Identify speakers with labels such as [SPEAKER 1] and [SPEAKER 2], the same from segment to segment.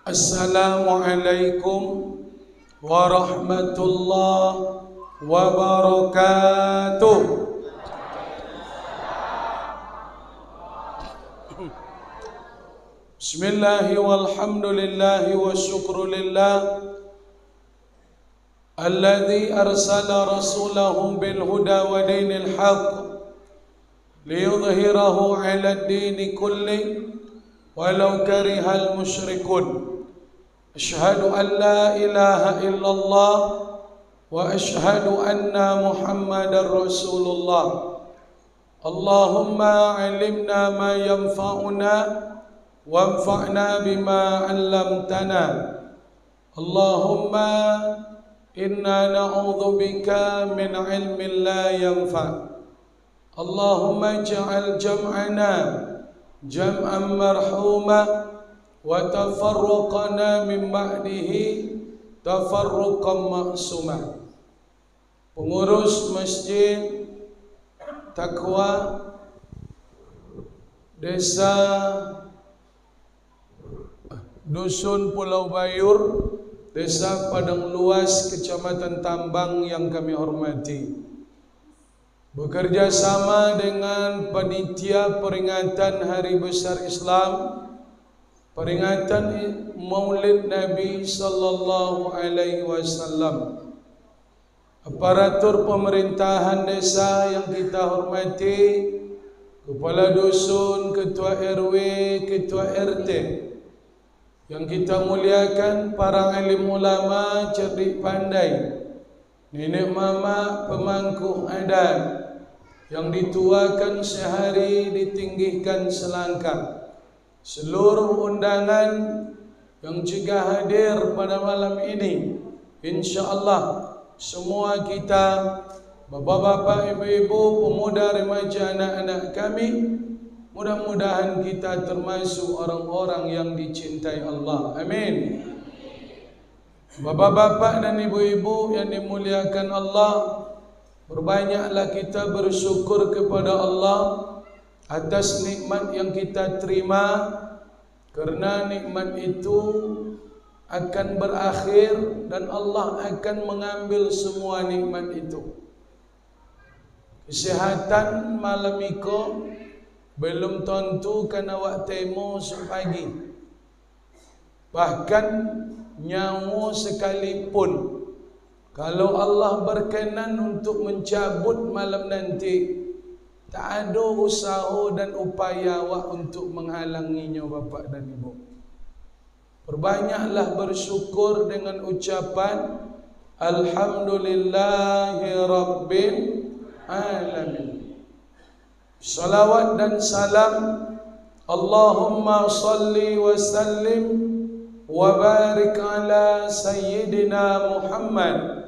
[SPEAKER 1] Assalamualaikum warahmatullahi wabarakatuh. Bismillahi walhamdulillahi wa syukrulillah alladzi arsala rasulahu bil huda wa dinil haqq liyudhhirahu 'ala ad-dini kulli walau karihal musyrikun. Asyhadu an la ilaha illallah wa asyhadu anna Muhammadar Rasulullah. Allahumma 'allimna ma yanfa'una wanfa'na bima 'allamtana. Allahumma inna na'udzubika min 'ilmin la yanfa'. Allahumma ij'al jam'ana jam'an marhuma wa tafarruqana min ba'dihi tafarruqan ma'suma. Pengurus Masjid Taqwa Desa Dusun Pulau Bayur, Desa Padang Luas, Kecamatan Tambang yang kami hormati, bekerja sama dengan panitia peringatan Hari Besar Islam, peringatan Maulid Nabi sallallahu alaihi wasallam, aparatur pemerintahan desa yang kita hormati, kepala dusun, ketua RW, ketua RT yang kita muliakan, para alim ulama cerdik pandai, nenek mama pemangku adat yang dituakan sehari ditinggikan selangkah, seluruh undangan yang juga hadir pada malam ini. InsyaAllah semua kita, bapak-bapak, ibu-ibu, pemuda, remaja, anak-anak kami, mudah-mudahan kita termasuk orang-orang yang dicintai Allah. Amin. Bapak-bapak dan ibu-ibu yang dimuliakan Allah, berbanyaklah kita bersyukur kepada Allah atas nikmat yang kita terima, kerana nikmat itu akan berakhir dan Allah akan mengambil semua nikmat itu. Kesihatan malam itu belum tentu kena waktemu sepagi, bahkan nyawa sekalipun, kalau Allah berkenan untuk mencabut malam nanti, tak ada usaha dan upaya awak untuk menghalanginya, bapak dan ibu. Perbanyaklah bersyukur dengan ucapan Alhamdulillahi Rabbil Alamin. Salawat dan salam Allahumma salli wa sallim wa barik ala Sayyidina Muhammad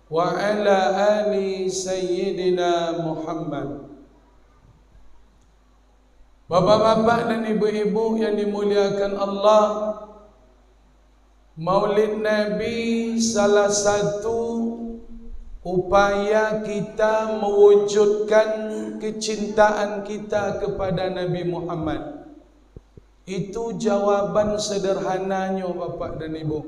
[SPEAKER 1] wa ala ali Sayyidina Muhammad. Bapak-bapak dan ibu-ibu yang dimuliakan Allah, Maulid Nabi salah satu upaya kita mewujudkan kecintaan kita kepada Nabi Muhammad. Itu jawaban sederhananya, bapak dan ibu.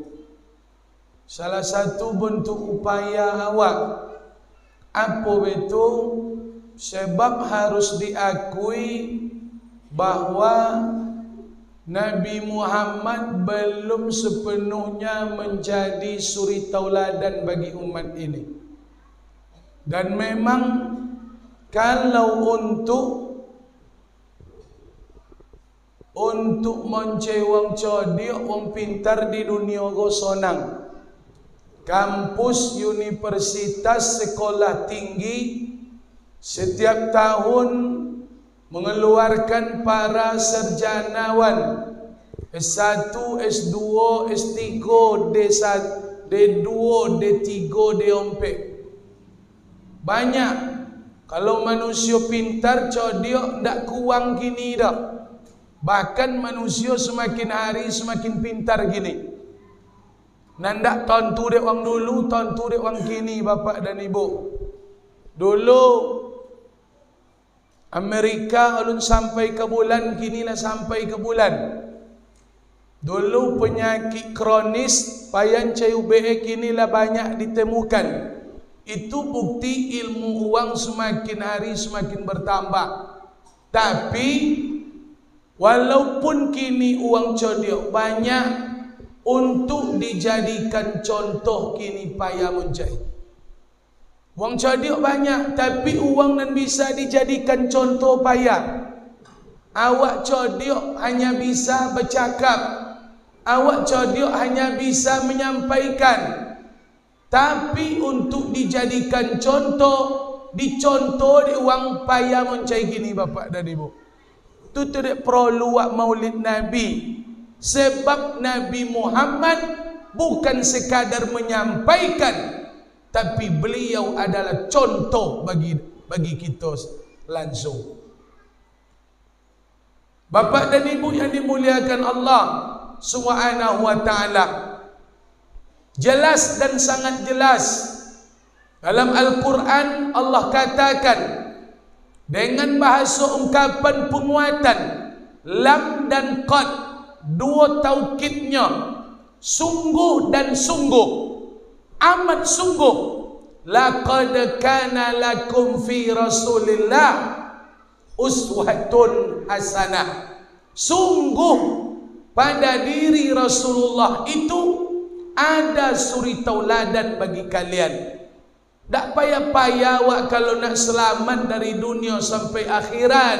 [SPEAKER 1] Salah satu bentuk upaya awak. Apa itu? Sebab harus diakui bahawa Nabi Muhammad belum sepenuhnya menjadi suri tauladan bagi umat ini. Dan memang kalau untuk mencewang codiok wong pintar di dunia go sonang, kampus, universitas, sekolah tinggi setiap tahun mengeluarkan para sarjanawan S1, S2, S3, D1, D2, D3, D4. Banyak. Kalau manusia pintar codiok ndak kuang gini dah. Bahkan manusia semakin hari semakin pintar gini. Nandak tentu dek wang dulu, tentu dek wang kini, bapak dan ibu. Dulu Amerika alun sampai ke bulan, kinilah sampai ke bulan. Dulu penyakit kronis payan CUBE kinilah banyak ditemukan. Itu bukti ilmu uang semakin hari semakin bertambah. Tapi walaupun kini uang codiok banyak, untuk dijadikan contoh kini payah mencari. Uang codiok banyak, tapi uang nan bisa dijadikan contoh payah. Awak codiok hanya bisa bercakap, awak codiok hanya bisa menyampaikan. Tapi untuk dijadikan contoh, dicontoh di uang payah mencari gini bapak dan ibu. Itu tidak perlu buat maulid Nabi. Sebab Nabi Muhammad bukan sekadar menyampaikan, tapi beliau adalah contoh bagi kita langsung. Bapak dan ibu yang dimuliakan Allah Subhanahu wa ta'ala, jelas dan sangat jelas dalam Al-Quran Allah katakan dengan bahasa ungkapan penguatan lam dan qad, dua taukidnya, sungguh dan sungguh, amat sungguh. Laqad kana lakum fi Rasulillah uswatun hasanah. Sungguh pada diri Rasulullah itu ada suri tauladan bagi kalian. Tak payah-payah awak kalau nak selamat dari dunia sampai akhirat.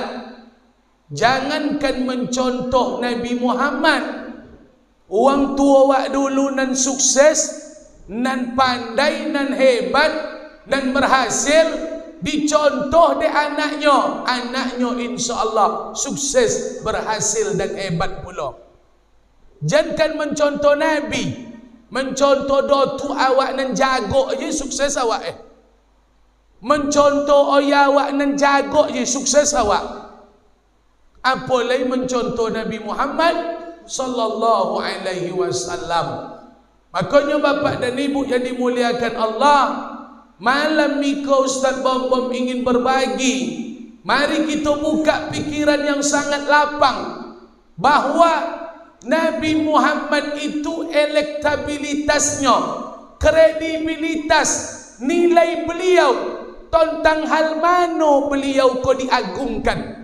[SPEAKER 1] Jangankan mencontoh Nabi Muhammad, orang tua awak dulu nan sukses, nan pandai, nan hebat, nan berhasil, dicontoh de anaknya. Anaknya insya-Allah sukses, berhasil dan hebat pula. Jangankan mencontoh Nabi, mencontoh dotu awak nan jago je sukses awak mencontoh ayah awak nan jago je sukses awak. Apalagi mencontoh Nabi Muhammad sallallahu alaihi wasallam. Makanya bapak dan ibu yang dimuliakan Allah, malam ni kau Ustaz Bom ingin berbagi. Mari kita buka pikiran yang sangat lapang bahawa Nabi Muhammad itu elektabilitasnya, kredibilitas, nilai beliau tentang hal mana beliau kau diagungkan.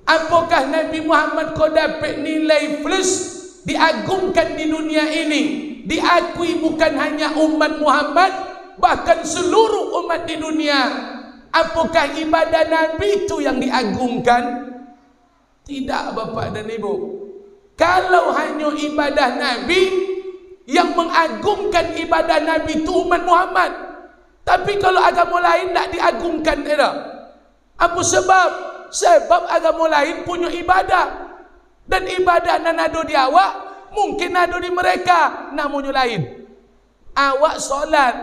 [SPEAKER 1] Apakah Nabi Muhammad kau dapat nilai plus diagungkan di dunia ini, diakui bukan hanya umat Muhammad, bahkan seluruh umat di dunia? Apakah ibadah Nabi itu yang diagungkan? Tidak bapak dan ibu. Kalau hanya ibadah Nabi, yang mengagungkan ibadah Nabi itu umat Muhammad. Tapi kalau agama lain tak diagungkan tidak. Apa sebab? Sebab agama lain punya ibadah. Dan ibadah nan ada di awak, mungkin ada di mereka, namanya lain. Awak solat,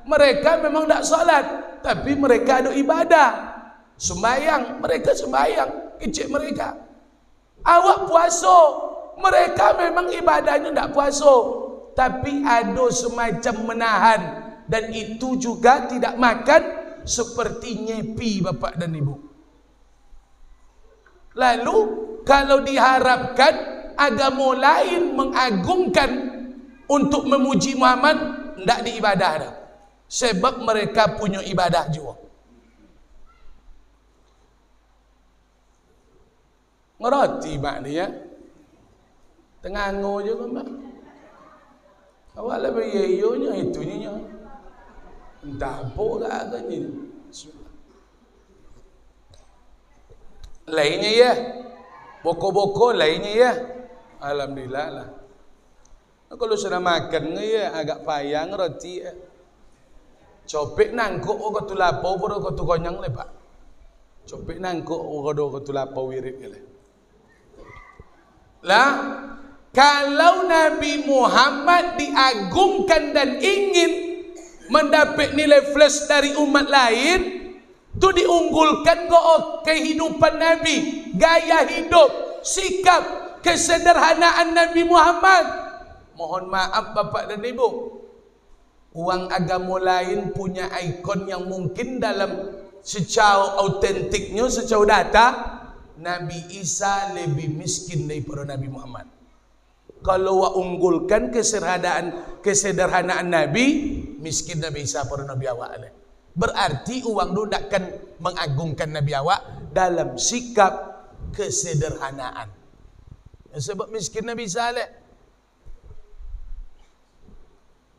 [SPEAKER 1] mereka memang tak solat, tapi mereka ada ibadah. Sembayang, mereka sembayang, kecil mereka. Awak puasa, mereka memang ibadahnya tak puasa, tapi ada semacam menahan. Dan itu juga tidak makan seperti nyepi bapak dan ibu. Lalu kalau diharapkan agama lain mengagungkan untuk memuji Muhammad, tidak diibadah dah. Sebab mereka punya ibadah juga. Ngerti mak dia? Tengango juga mak. Awak lebih yeyonya itunya. Entah apa agaknya. Lainnya ya. Boko-boko lainnya ya. Alhamdulillah lah. Kalau sudah makan ya agak payah ngerti ya. Copek nangkuk kau tu lapau baru kau tu konyang le pak. Copek nangkuk kau tu lapau wirid le. Lah, kalau Nabi Muhammad diagungkan dan ingin mendapat nilai plus dari umat lain, itu diunggulkan kok kehidupan Nabi, gaya hidup, sikap, kesederhanaan Nabi Muhammad. Mohon maaf bapak dan ibu, uang agama lain punya ikon yang mungkin dalam secara autentiknya, secara data, Nabi Isa lebih miskin daripada Nabi Muhammad. Kalau wa unggulkan kesederhanaan Nabi, miskin Nabi Isa pada Nabi awak le. Berarti uang tu takkan mengagungkan Nabi awak dalam sikap kesederhanaan. Sebab miskin Nabi Isa le.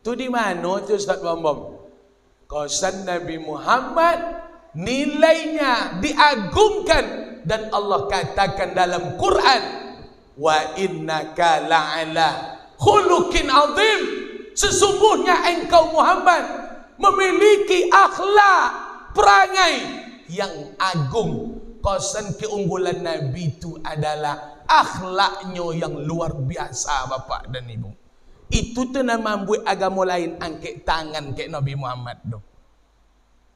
[SPEAKER 1] Tu di mana tu Ustaz Bambam? Qasan Nabi Muhammad nilainya diagungkan dan Allah katakan dalam Quran, wa innaka la'ala khuluqin azim. Sesungguhnya engkau Muhammad memiliki akhlak perangai yang agung. Qasan keunggulan Nabi itu adalah akhlaknya yang luar biasa, Bapak dan Ibu. Itu tu nama membuat agama lain angkat tangan ke Nabi Muhammad tu.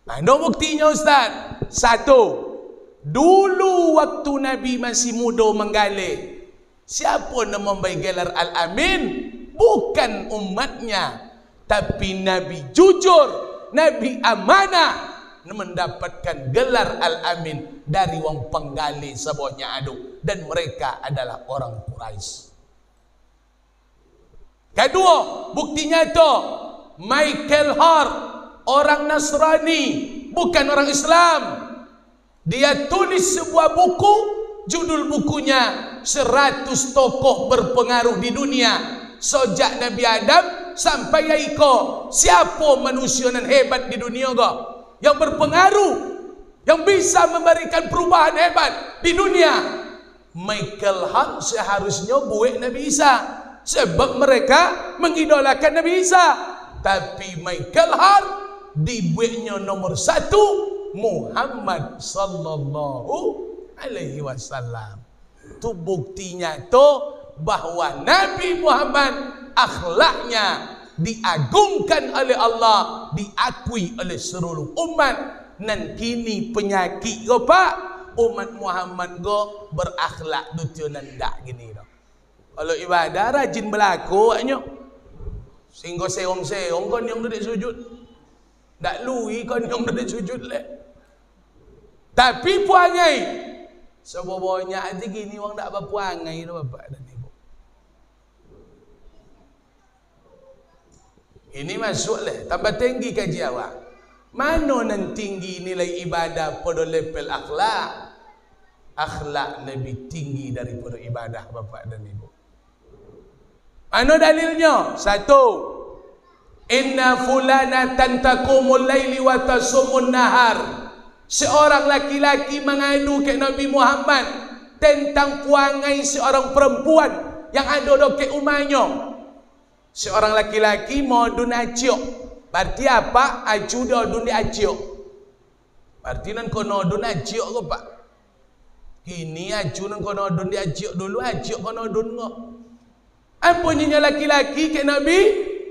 [SPEAKER 1] Nah, no buktinya Ustaz. Satu, dulu waktu Nabi masih muda menggalih, siapa nama memberi gelar Al-Amin? Bukan umatnya, tapi Nabi jujur, Nabi amanah, mendapatkan gelar Al-Amin dari wong penggalih sebuahnya adu, dan mereka adalah orang Quraisy. Kedua, buktinya itu Michael Hart, orang Nasrani, bukan orang Islam. Dia tulis sebuah buku, judul bukunya 100 tokoh berpengaruh di dunia sejak Nabi Adam sampai Yaiko. Siapa manusia yang hebat di dunia kau? Yang berpengaruh, yang bisa memberikan perubahan hebat di dunia. Michael Hart seharusnya buat Nabi Isa, sebab mereka mengidolakan Nabi Isa. Tapi Michael Hart dibuatnya nomor 1 Muhammad sallallahu alaihi wasallam. Itu buktinya tu bahawa Nabi Muhammad akhlaknya diagungkan oleh Allah, diakui oleh seluruh umat. Dan kini penyakit go Pak, umat Muhammad go berakhlak tu nandak gini dah. Kalau ibadah rajin berlaku aknya. Sehingga seong-seong kon yang duduk sujud. Tak lui kon yang duduk sujud le. Tapi puangai. Sebabnya aja gini wang tak apa puangai dah Bapak dan Ibu. Ini masuk le, tambah tinggi kaji awak. Mana nan tinggi nilai ibadah pada level akhlak? Akhlak lebih tinggi daripada ibadah Bapak dan Ibu. Mana dalilnya? 1. Inna fulanatan taqumul laili wa tasumun nahar. Seorang laki-laki mengadu ke Nabi Muhammad tentang puangai seorang perempuan yang ada ke umahnya. Seorang laki-laki mau dun aciok. Berarti apa? Aju dia dun di aciok. Berarti nan kono dun aciok ke Pak? Kini aju nan kono dun di aciok dulu, aciok kono dun kok. Apa nyinya laki-laki ke Nabi?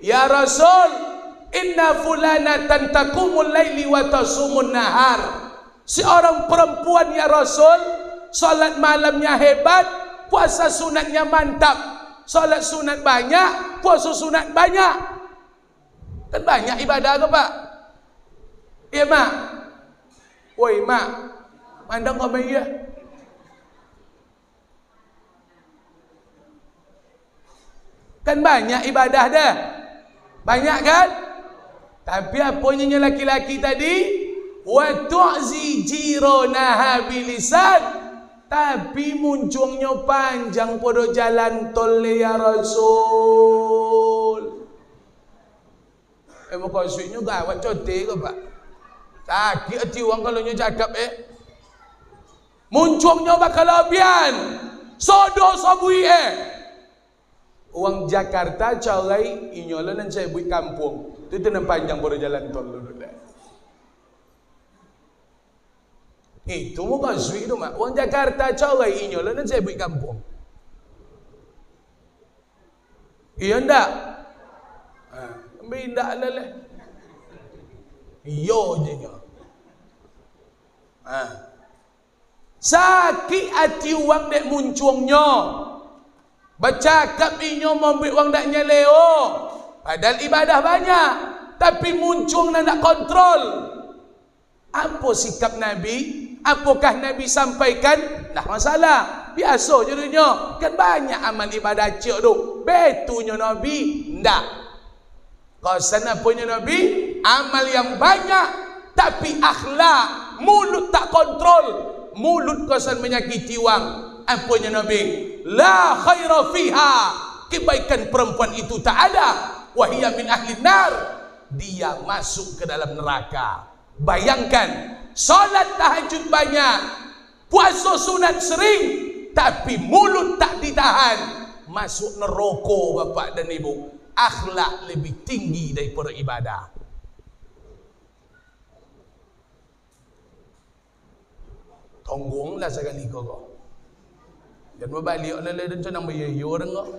[SPEAKER 1] Ya Rasul, inna fulanatan taqumul laili wa tasumun nahar. Seorang perempuan ya Rasul, salat malamnya hebat, puasa sunatnya mantap. Salat sunat banyak, puasa sunat banyak. Kan banyak ibadah ke Pak? Ya Mak. Woi Mak, mandang kau baik ya? Kan banyak ibadah dah. Banyak kan? Tapi apanya laki-laki tadi? Wa tu'zi jiranaha bilisan. Tapi muncungnya panjang pada jalan tol ya Rasul. Muka suiknya gawat cote ke Pak? Sakit hati orang kalau nya cakap muncungnya bakal abian. Sodo sabui Uang Jakarta carai inyolan dan saya buat kampung. Itu tenang panjang pada jalan tol dulu dah. Itu muka suik tu mak. Uang Jakarta carai inyolan dan saya buat kampung. Iya ndak? Ambil ndak lah. Iyo je nya. Sakit hati uang dek muncungnya. Bercakap inyo memberi wang dak nyeleo. Padahal ibadah banyak, tapi muncung nak kontrol. Apa sikap Nabi? Apakah Nabi sampaikan? Tak masalah. Biasa je dunia. Kan banyak amal ibadah cik tu. betunya Nabi. Ndak. Qasan apanya Nabi? Amal yang banyak tapi akhlak, mulut tak kontrol. Mulut qasan menyakiti wang. Apanya Nabi? La khaira fiha. Kebaikan perempuan itu tak ada. Wahia min ahli nar. Dia masuk ke dalam neraka. Bayangkan, salat tahajud banyak, puasa sunat sering, tapi mulut tak ditahan, masuk neraka bapak dan ibu. Akhlak lebih tinggi daripada ibadah. Tonggonglah sekali kau. Dan berbalik oleh dan cenang beryo dengar.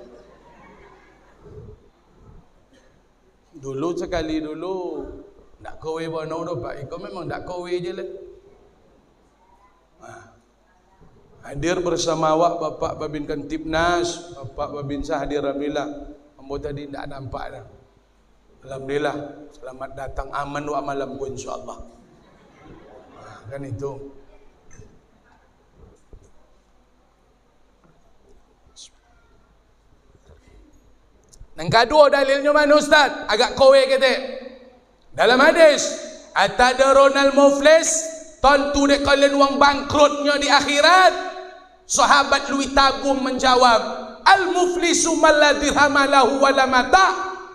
[SPEAKER 1] Dulu sekali dulu nak kowe bono dah pak. Ikut memang tak kowe je lah. Hadir bersama awak Bapak Babin Kantipnas, Bapak Babin Sah hadir alhamdulillah. Ambo tadi tak nampak dah. Alhamdulillah, selamat datang aman wa malam pun insya-Allah. Kan itu. Yang kedua dalilnya mana Ustaz? Agak kowe kata. Dalam hadis, atadronal muflis, tentu dek kalian wang bangkrutnya di akhirat. Sahabat Lui Tabung menjawab, al-muflisu man la dirhama lahu wa la mata.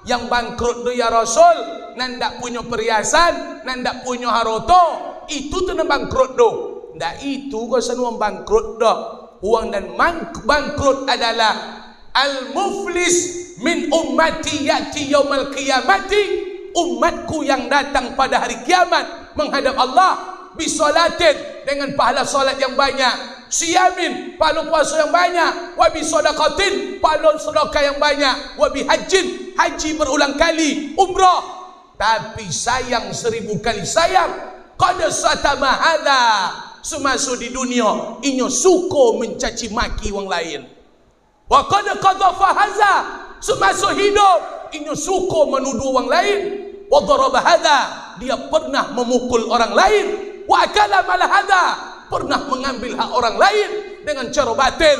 [SPEAKER 1] Yang bangkrut tu ya Rasul, nandak punya perhiasan, nandak punya harta. Itu tu nak bangkrut tu. Ndak itu kau senuang bangkrut dah. Uang dan bangkrut adalah al-muflis min ummati yati yaumal qiyamati. Umatku yang datang pada hari kiamat menghadap Allah bisolatin, dengan pahala solat yang banyak, siyamin, pahala puasa yang banyak, wa bisadaqatin, pahala sedekah yang banyak, wa bihajjin, haji berulang kali, umrah. Tapi sayang 1000 kali sayang, qad satama hadza, semasa di dunia inyo suka mencaci maki orang lain. Wa qad qadhafa hadza, semasa hidup inyo suka menuduh orang lain. Wa daraba hadza, dia pernah memukul orang lain. Wa akala mal hadza, pernah mengambil hak orang lain dengan cara batil.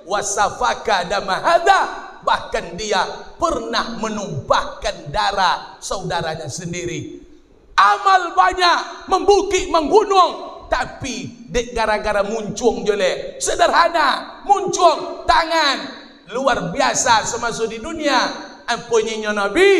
[SPEAKER 1] Wa safaka dama hadza, bahkan dia pernah menumpahkan darah saudaranya sendiri. Amal banyak, membukik, membunuh, tapi dek gara-gara muncung je le. Sederhana, muncung tangan luar biasa semasa di dunia. Ampunnya Nabi,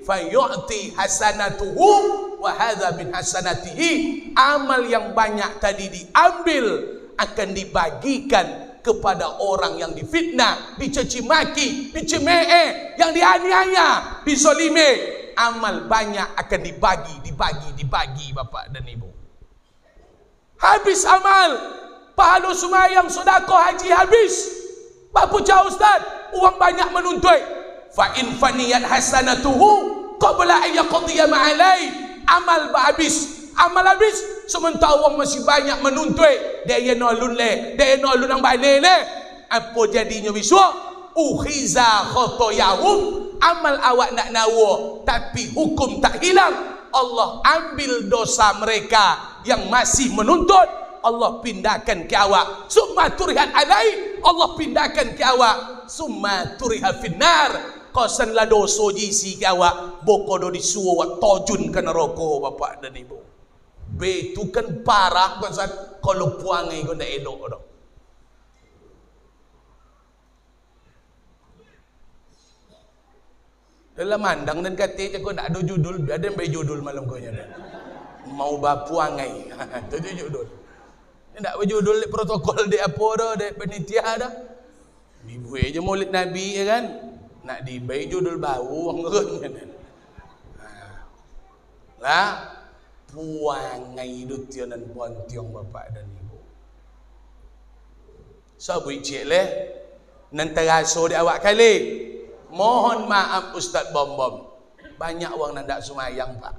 [SPEAKER 1] fayu'ti hasanatuhu wa hadza min hasanatihi. Amal yang banyak tadi diambil, akan dibagikan kepada orang yang difitnah, dicaci maki, dicemee, yang dianiaya, dizalimi. Amal banyak akan dibagi bapak dan ibu. Habis amal, pahala sembahyang, sedekah, haji habis. Apa jauh Ustaz? Uang banyak menuntut. Fa in faniyat hasanatuhu qabla an yaqdiya ma'alai. Amal habis, amal habis, sementara orang masih banyak menuntut. Dia nolun le, dia nolun ang balik le. Apa jadinya besok? Ukhiza khotoyahum, amal awak nak nawa, tapi hukum tak hilang. Allah ambil dosa mereka yang masih menuntut, Allah pindahkan ke awak. Summa turihat alai, Allah pindahkan ke awak. Summa turihat finnar, kosan la dosa jisi ke awak, bokodo disuruh awak tojun ke neraka bapak dan ibu. Betu kan parah kosan kalau puangai kau nak elok dah. Dalam mandang dan kata kau nak ada judul, ada yang judul malam kau nya. Mau bapuangai, tu judul. Tidak berjudul di protokol di apa dah, di penitia dah. Dibuat je maulid Nabi ya kan. Nak dibaik judul bau orang kan. Lah puangai dutian dan pontiong bapak dan ibu. Sabui cik leh nan terasa di awak kali. Mohon maaf Ustaz Bom-Bom. Banyak orang nak semayang pak.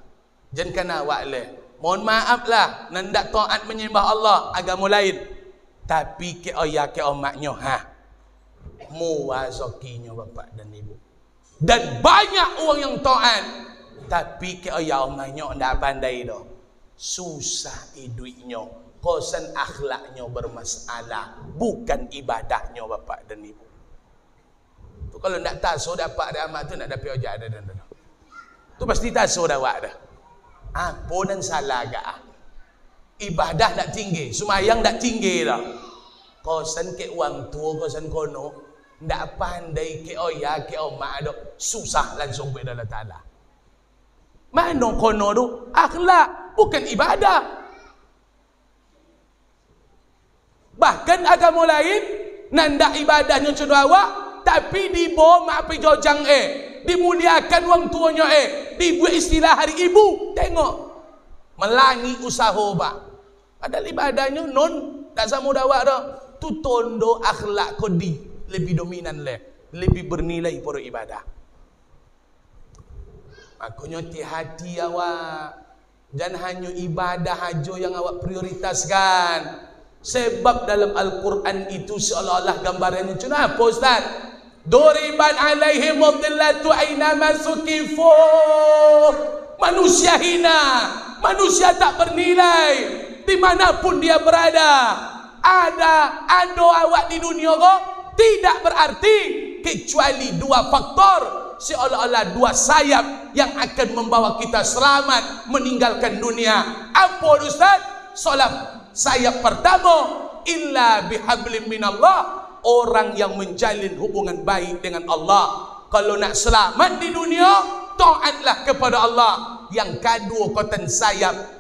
[SPEAKER 1] Jangan kena awak leh. Mohon maaf lah, nandak taat menyembah Allah agama lain. Tapi ke ayah ke omaknya muwazakinya bapak dan ibu. Dan banyak orang yang taat, tapi ke ayah omaknya ndak pandai dah. Susah hidupnya, kosan akhlaknya bermasalah, bukan ibadahnya bapak dan ibu. Tu Tu kalau nak taso dapat dah amat tu nak dapat ojak dah. Tu pasti taso dah wak dah. Apa nan salah gak ah? Ibadah nak tinggi, sumayang nak tinggi dah. Kosan ke uang tua, kosan kono, ndak pandai ke oya, ke omak dok, susah langsung be Allah Taala. Mana kono tu akhlak, bukan ibadah. Bahkan agama lain nanda ibadahnya cuma awak, tapi dibawa mak pergi jojang dimuliakan wang tuanya dibuat istilah hari ibu. Tengok melangi usaha pak. Padahal ibadahnya non tak sama dawak dah. Tu tondo akhlak kodi lebih dominan lebih bernilai pada ibadah. Makanya hati awak jangan hanya ibadah aja yang awak prioritaskan. Sebab dalam Al-Quran itu seolah-olah gambarannya cuma apa Ustaz? Duriban alaihim dhillatu ainama sukifu. Manusia hina, manusia tak bernilai dimanapun dia berada. Ada awak di dunia kok tidak berarti kecuali dua faktor, seolah-olah dua sayap yang akan membawa kita selamat meninggalkan dunia. Apa Ustaz? Sayap pertama, illa bihablim minallah, orang yang menjalin hubungan baik dengan Allah. Kalau nak selamat di dunia, taatlah kepada Allah. Yang kedua, kotan sayap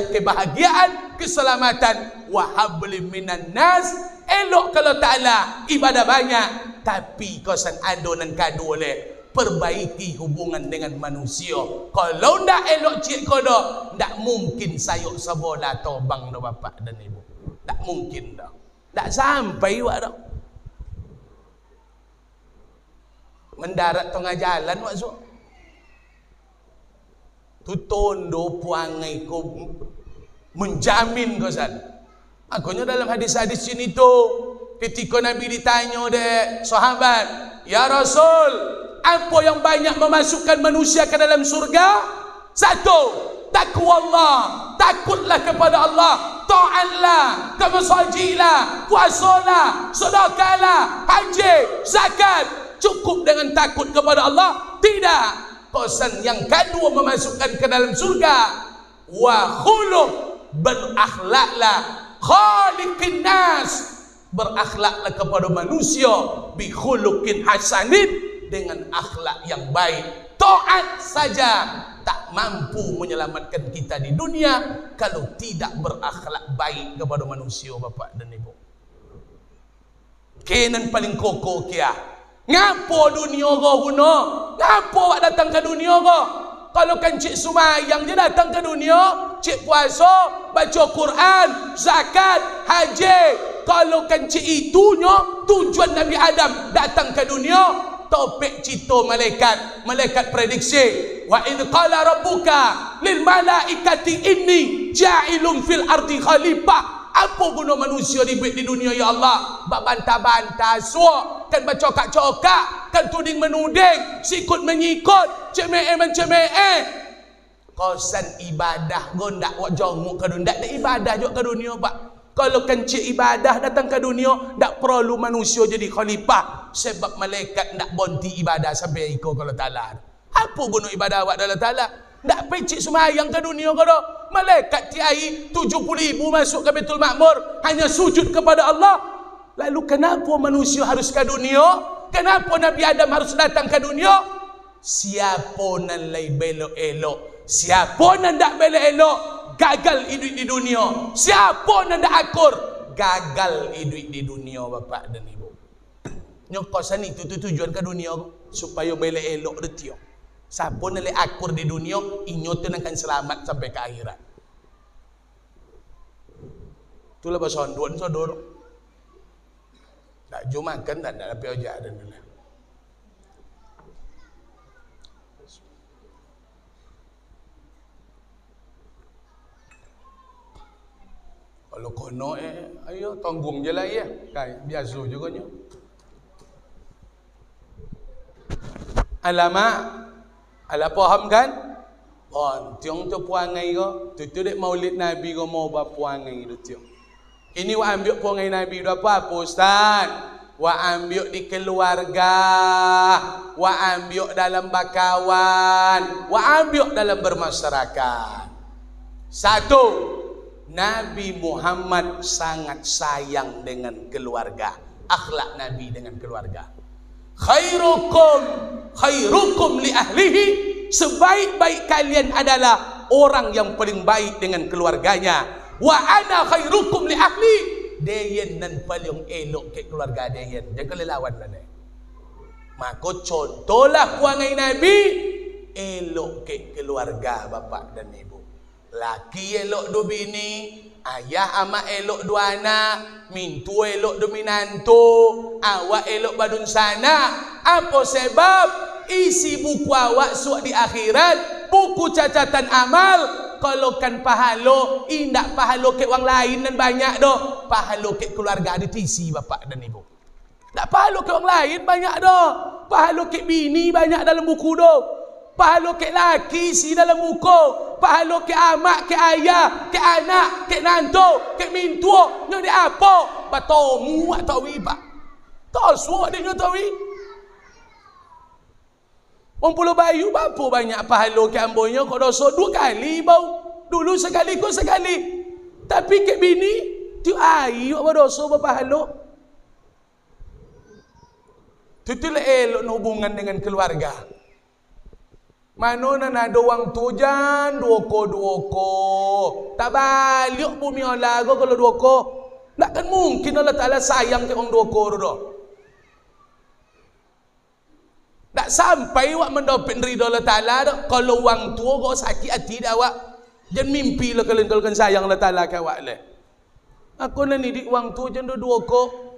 [SPEAKER 1] kebahagiaan, keselamatan. Wahablim minan nas, elok kalau Ta'ala ibadah banyak, tapi kosan adonan kedua perbaiki hubungan dengan manusia. Kalau ndak elok cik kodo, ndak mungkin sayuk sebola tobang dah bapak dan ibu. Ndak mungkin dah. Ndak sampai wak dah. Mendarat tengah jalan wak so. Tu tondo puangai ko menjamin kosan. Makanya dalam hadis-hadis sini tu, ketika Nabi ditanya dek sahabat, ya Rasul, apa yang banyak memasukkan manusia ke dalam surga? Satu, takwa Allah, takutlah kepada Allah, taatlah, kemasajidlah, puasalah, sedekahlah, haji, zakat. Cukup dengan takut kepada Allah? Tidak. Kosan yang kedua memasukkan ke dalam surga, wa khuluq, berakhlaklah, khaliqin nas, berakhlaklah kepada manusia, bi khuluqin hasanin, dengan akhlak yang baik. Taat saja tak mampu menyelamatkan kita di dunia kalau tidak berakhlak baik kepada manusia bapak dan ibu. Kenan paling kokoh kia. Ngapo dunia kau guna? Ngapo awak datang ke dunia kau? Kalau kan cik sumayang je datang ke dunia, cik puasa, baca Quran, zakat, haji. Kalau kan cik itunya tujuan Nabi Adam datang ke dunia, topik cerita malaikat prediksi, wa idh qala rabbuka lil malaikati inni ja'ilun fil ardi khalifah. Apa guna manusia dibuat di dunia ya Allah? Bak bantah-bantah suak, kan bercokak-cokak, kan tuding menuding, sikut mengikut, cemeh mencemeh. Kosan ibadah gondak wak jonguk ke dunia, tak ibadah juga ke dunia pak. Kalau kan cik ibadah datang ke dunia, tak perlu manusia jadi khalifah. Sebab malaikat tak bonti ibadah sampai ikut kalau Ta'ala. Apa guna ibadah awak dalam Ta'ala? Tak pecik semayang ke dunia kau dah. Malaikat tiai 70,000 masuk ke Baitul Makmur, hanya sujud kepada Allah. Lalu kenapa manusia harus ke dunia? Kenapa Nabi Adam harus datang ke dunia? Siapa nan lai belok elok, siapa nan tak belok elok, gagal hidup di dunia. Siapa nak akur, gagal hidup di dunia bapak dan ibu. Nyokosan itu tujuan ke dunia supaya boleh elok retio. Siapa nak akur di dunia, inyo tu akan selamat sampai ke akhirat. Itulah bahasa sodor. Tak cuma makan, tak ada lebih ojak dan lain. Kalau kono ayo tanggung je lah ya. Kai biasa juga nya. Alamak, ala paham kan? Tiong tu puangai ko, tu dek Maulid Nabi ko mau ba puangai tu tiong. Ini wa ambil puangai Nabi tu apa Ustaz?
[SPEAKER 2] wa ambil di keluarga, wa ambil dalam bakawan, wa ambil dalam bermasyarakat. Satu, Nabi Muhammad sangat sayang dengan keluarga. Akhlak Nabi dengan keluarga. Khairukum li ahlihi, sebaik-baik kalian adalah orang yang paling baik dengan keluarganya. Wa ana khairukum li ahli, deyen nan paling elok ke keluarga deyen. Jangan lelawan lah ni. Maka contohlah perangai Nabi, elok ke keluarga bapa dan ibu. Laki elok do bini, ayah ama elok dua anak, mintu elok do minantu, awak elok badun sana. Apa sebab? Isi buku awak suat di akhirat, buku catatan amal. Kalau kan pahalo, indak pahalo ke orang lain dan banyak doh. Pahalo ke keluarga ada tisi bapak dan ibu. Tak pahalo ke orang lain banyak doh. Pahalo ke bini banyak dalam buku doh. Pahalo ke laki si dalam buku. Pahalo ke amak, ke ayah, ke anak, ke nanto, ke mintua. Nyo dia apa? Batomu atau iba. Tak suat dia tahu. Orang Pulau Bayu berapa banyak pahalo ke ambonya kau dosa 2 kali bau. Dulu sekali kau sekali. Tapi ke bini tu ayu apa dosa berpahalo. Tutul elok hubungan dengan keluarga. Mana nak ada wang tu jan duoko. Tak balik bumi Allah kalau duoko. Takkan mungkin Allah Taala sayang ke orang duoko tu. Tak sampai awak mendapat ridha Allah Taala dah. Kalau wang tua kau sakit hati dah awak. Jangan mimpi lah kalian kalau sayang Allah Taala ke awak lah. Aku nak didik wang tua jangan duoko.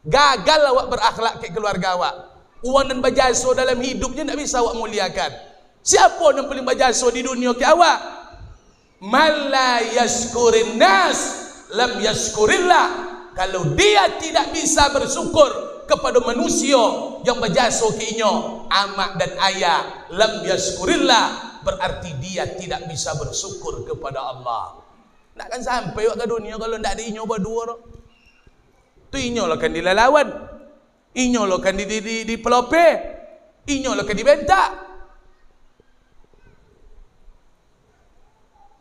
[SPEAKER 2] Gagal awak berakhlak ke keluarga awak. Uang dan berjasa dalam hidupnya tak bisa awak muliakan. Siapa yang paling berjasa di dunia ke awak? Man la yashkurin nas lam yashkurillah. Kalau dia tidak bisa bersyukur kepada manusia yang berjasa ke inyo, amak dan ayah, lam yashkurillah, berarti dia tidak bisa bersyukur kepada Allah. Takkan sampai awak ke dunia kalau tak ada inyo berdua. Tu inyo lah kan dilalawan, inyo lah kan di pelope, inyo lah kan dibentak.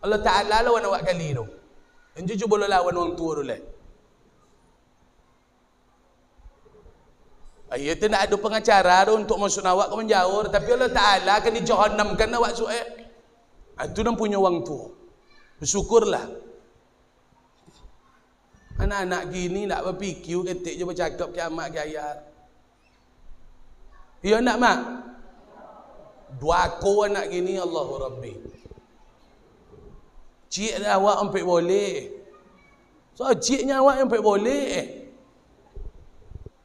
[SPEAKER 2] Allah Ta'ala lawan awak kali tu. Enju cuba lawan orang tua dulu. Ayat tu nak ada pengacara tu untuk masuk awak ke menjauh, tapi Allah Ta'ala akan dijahannamkan awak suai. Itu dan punya orang tua. Bersyukurlah. Anak-anak gini nak berfikir ketik je bercakap ke amak ke ayah. Ya nak mak? Dua ko anak gini Allahu Rabbi. Cik awak sampai boleh. So ciknya awak sampai boleh.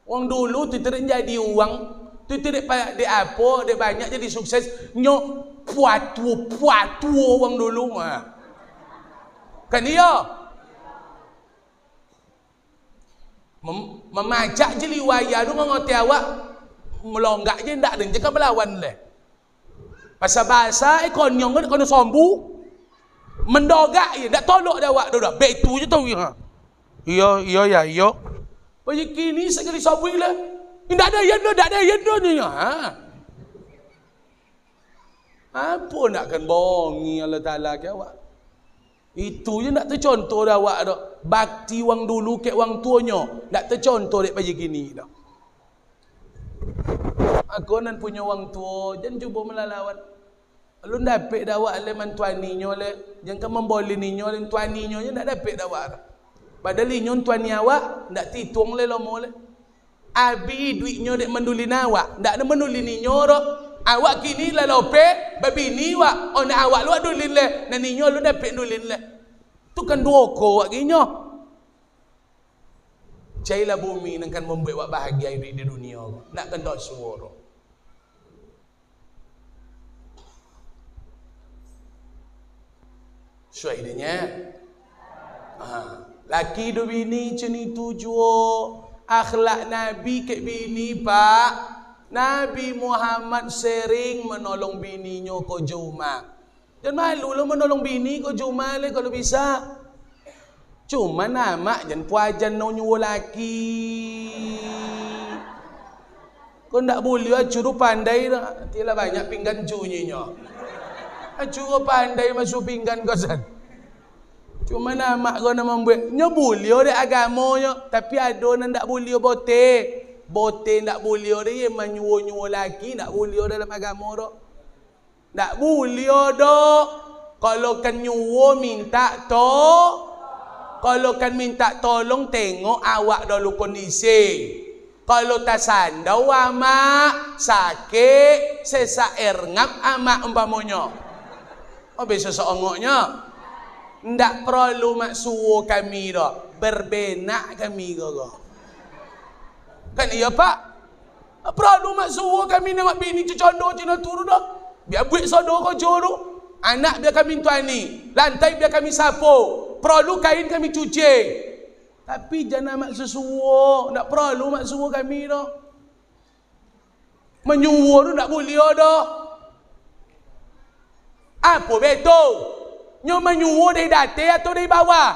[SPEAKER 2] Orang dulu tu tidak jadi uang, tu tidak dia apa, dia banyak jadi sukses. Nyo puatu orang dulu mah. Kan dia memajak je liwaya tu ngoti awak melonggak je ndak den je kan melawan le. Pasal bahasa konyong kan kono sombu. Mendogak je ndak tolok dah awak dah. Betu je tahu ha. Iya. Pasal kini sekali sombu lah. Ndak ada yang nya. Ha. Apa nak kan bongi Allah Taala ke awak. Itu je nak tercontoh dah awak dah. Bakti wang dulu ke wang tuanya. Nak tercontoh dek pagi gini dah. Aku nan punya wang tua, jangan cuba melalawan. Lu dapat dah awak le mantuaninyo le. Jangan memboli ninyo le tuaninyo je nak dapat dah awak. Padahal inyo tuani awak ndak titung le lomo le. Abi duitnya dek menduli awak, ndak ada menduli ninyo ro. Awak kini la lope babini wak on awak lu adulin le naninyo lu dapat dulin le. Tu kan duoko wak ginyo. Cailah bumi nan kan membuat wak bahagia di dunia. Nak kan dak suara. Syahidnya. Laki do bini ceni tujuh akhlak Nabi ke bini pak. Nabi Muhammad sering menolong bininya ko Juma. Dan malu lah menolong bini ko Juma le kalau bisa. Cuma nama jan puajan no nyuwo laki. Kau ndak boleh acuru pandai dah. Tiada banyak pinggan cunyinya. Acuru pandai masuk pinggan kau san. Cuma nama kau nak membuat. Nya boleh dek agamanya. Tapi ada yang ndak boleh bote. Bote ndak boleh dia menyuwo-nyuwo laki. Ndak boleh dalam agama dah. Ndak boleh dah. Kalau kan nyuwo minta to. Kalau kan minta tolong tengok awak dulu kondisi. Kalau tak sandau amak, sakit, sesak erngap amak umpamanya. Oh bisa seongoknya. Ndak perlu mak suwo kami dah. Berbenak kami kau. Kan iya pak? Perlu mak suwo kami nak bini cecondo cina turu dah. Biar buat sodo kau jodoh. Anak biar kami tuani. Lantai biar kami sapu. Perlu kain kami cuci. Tapi jangan mak sesuo, tak perlu mak sesuo kami dah. Menyuwo tu tak boleh dah. Apa betul? Nyo menyuwo dari datai atau dari bawah?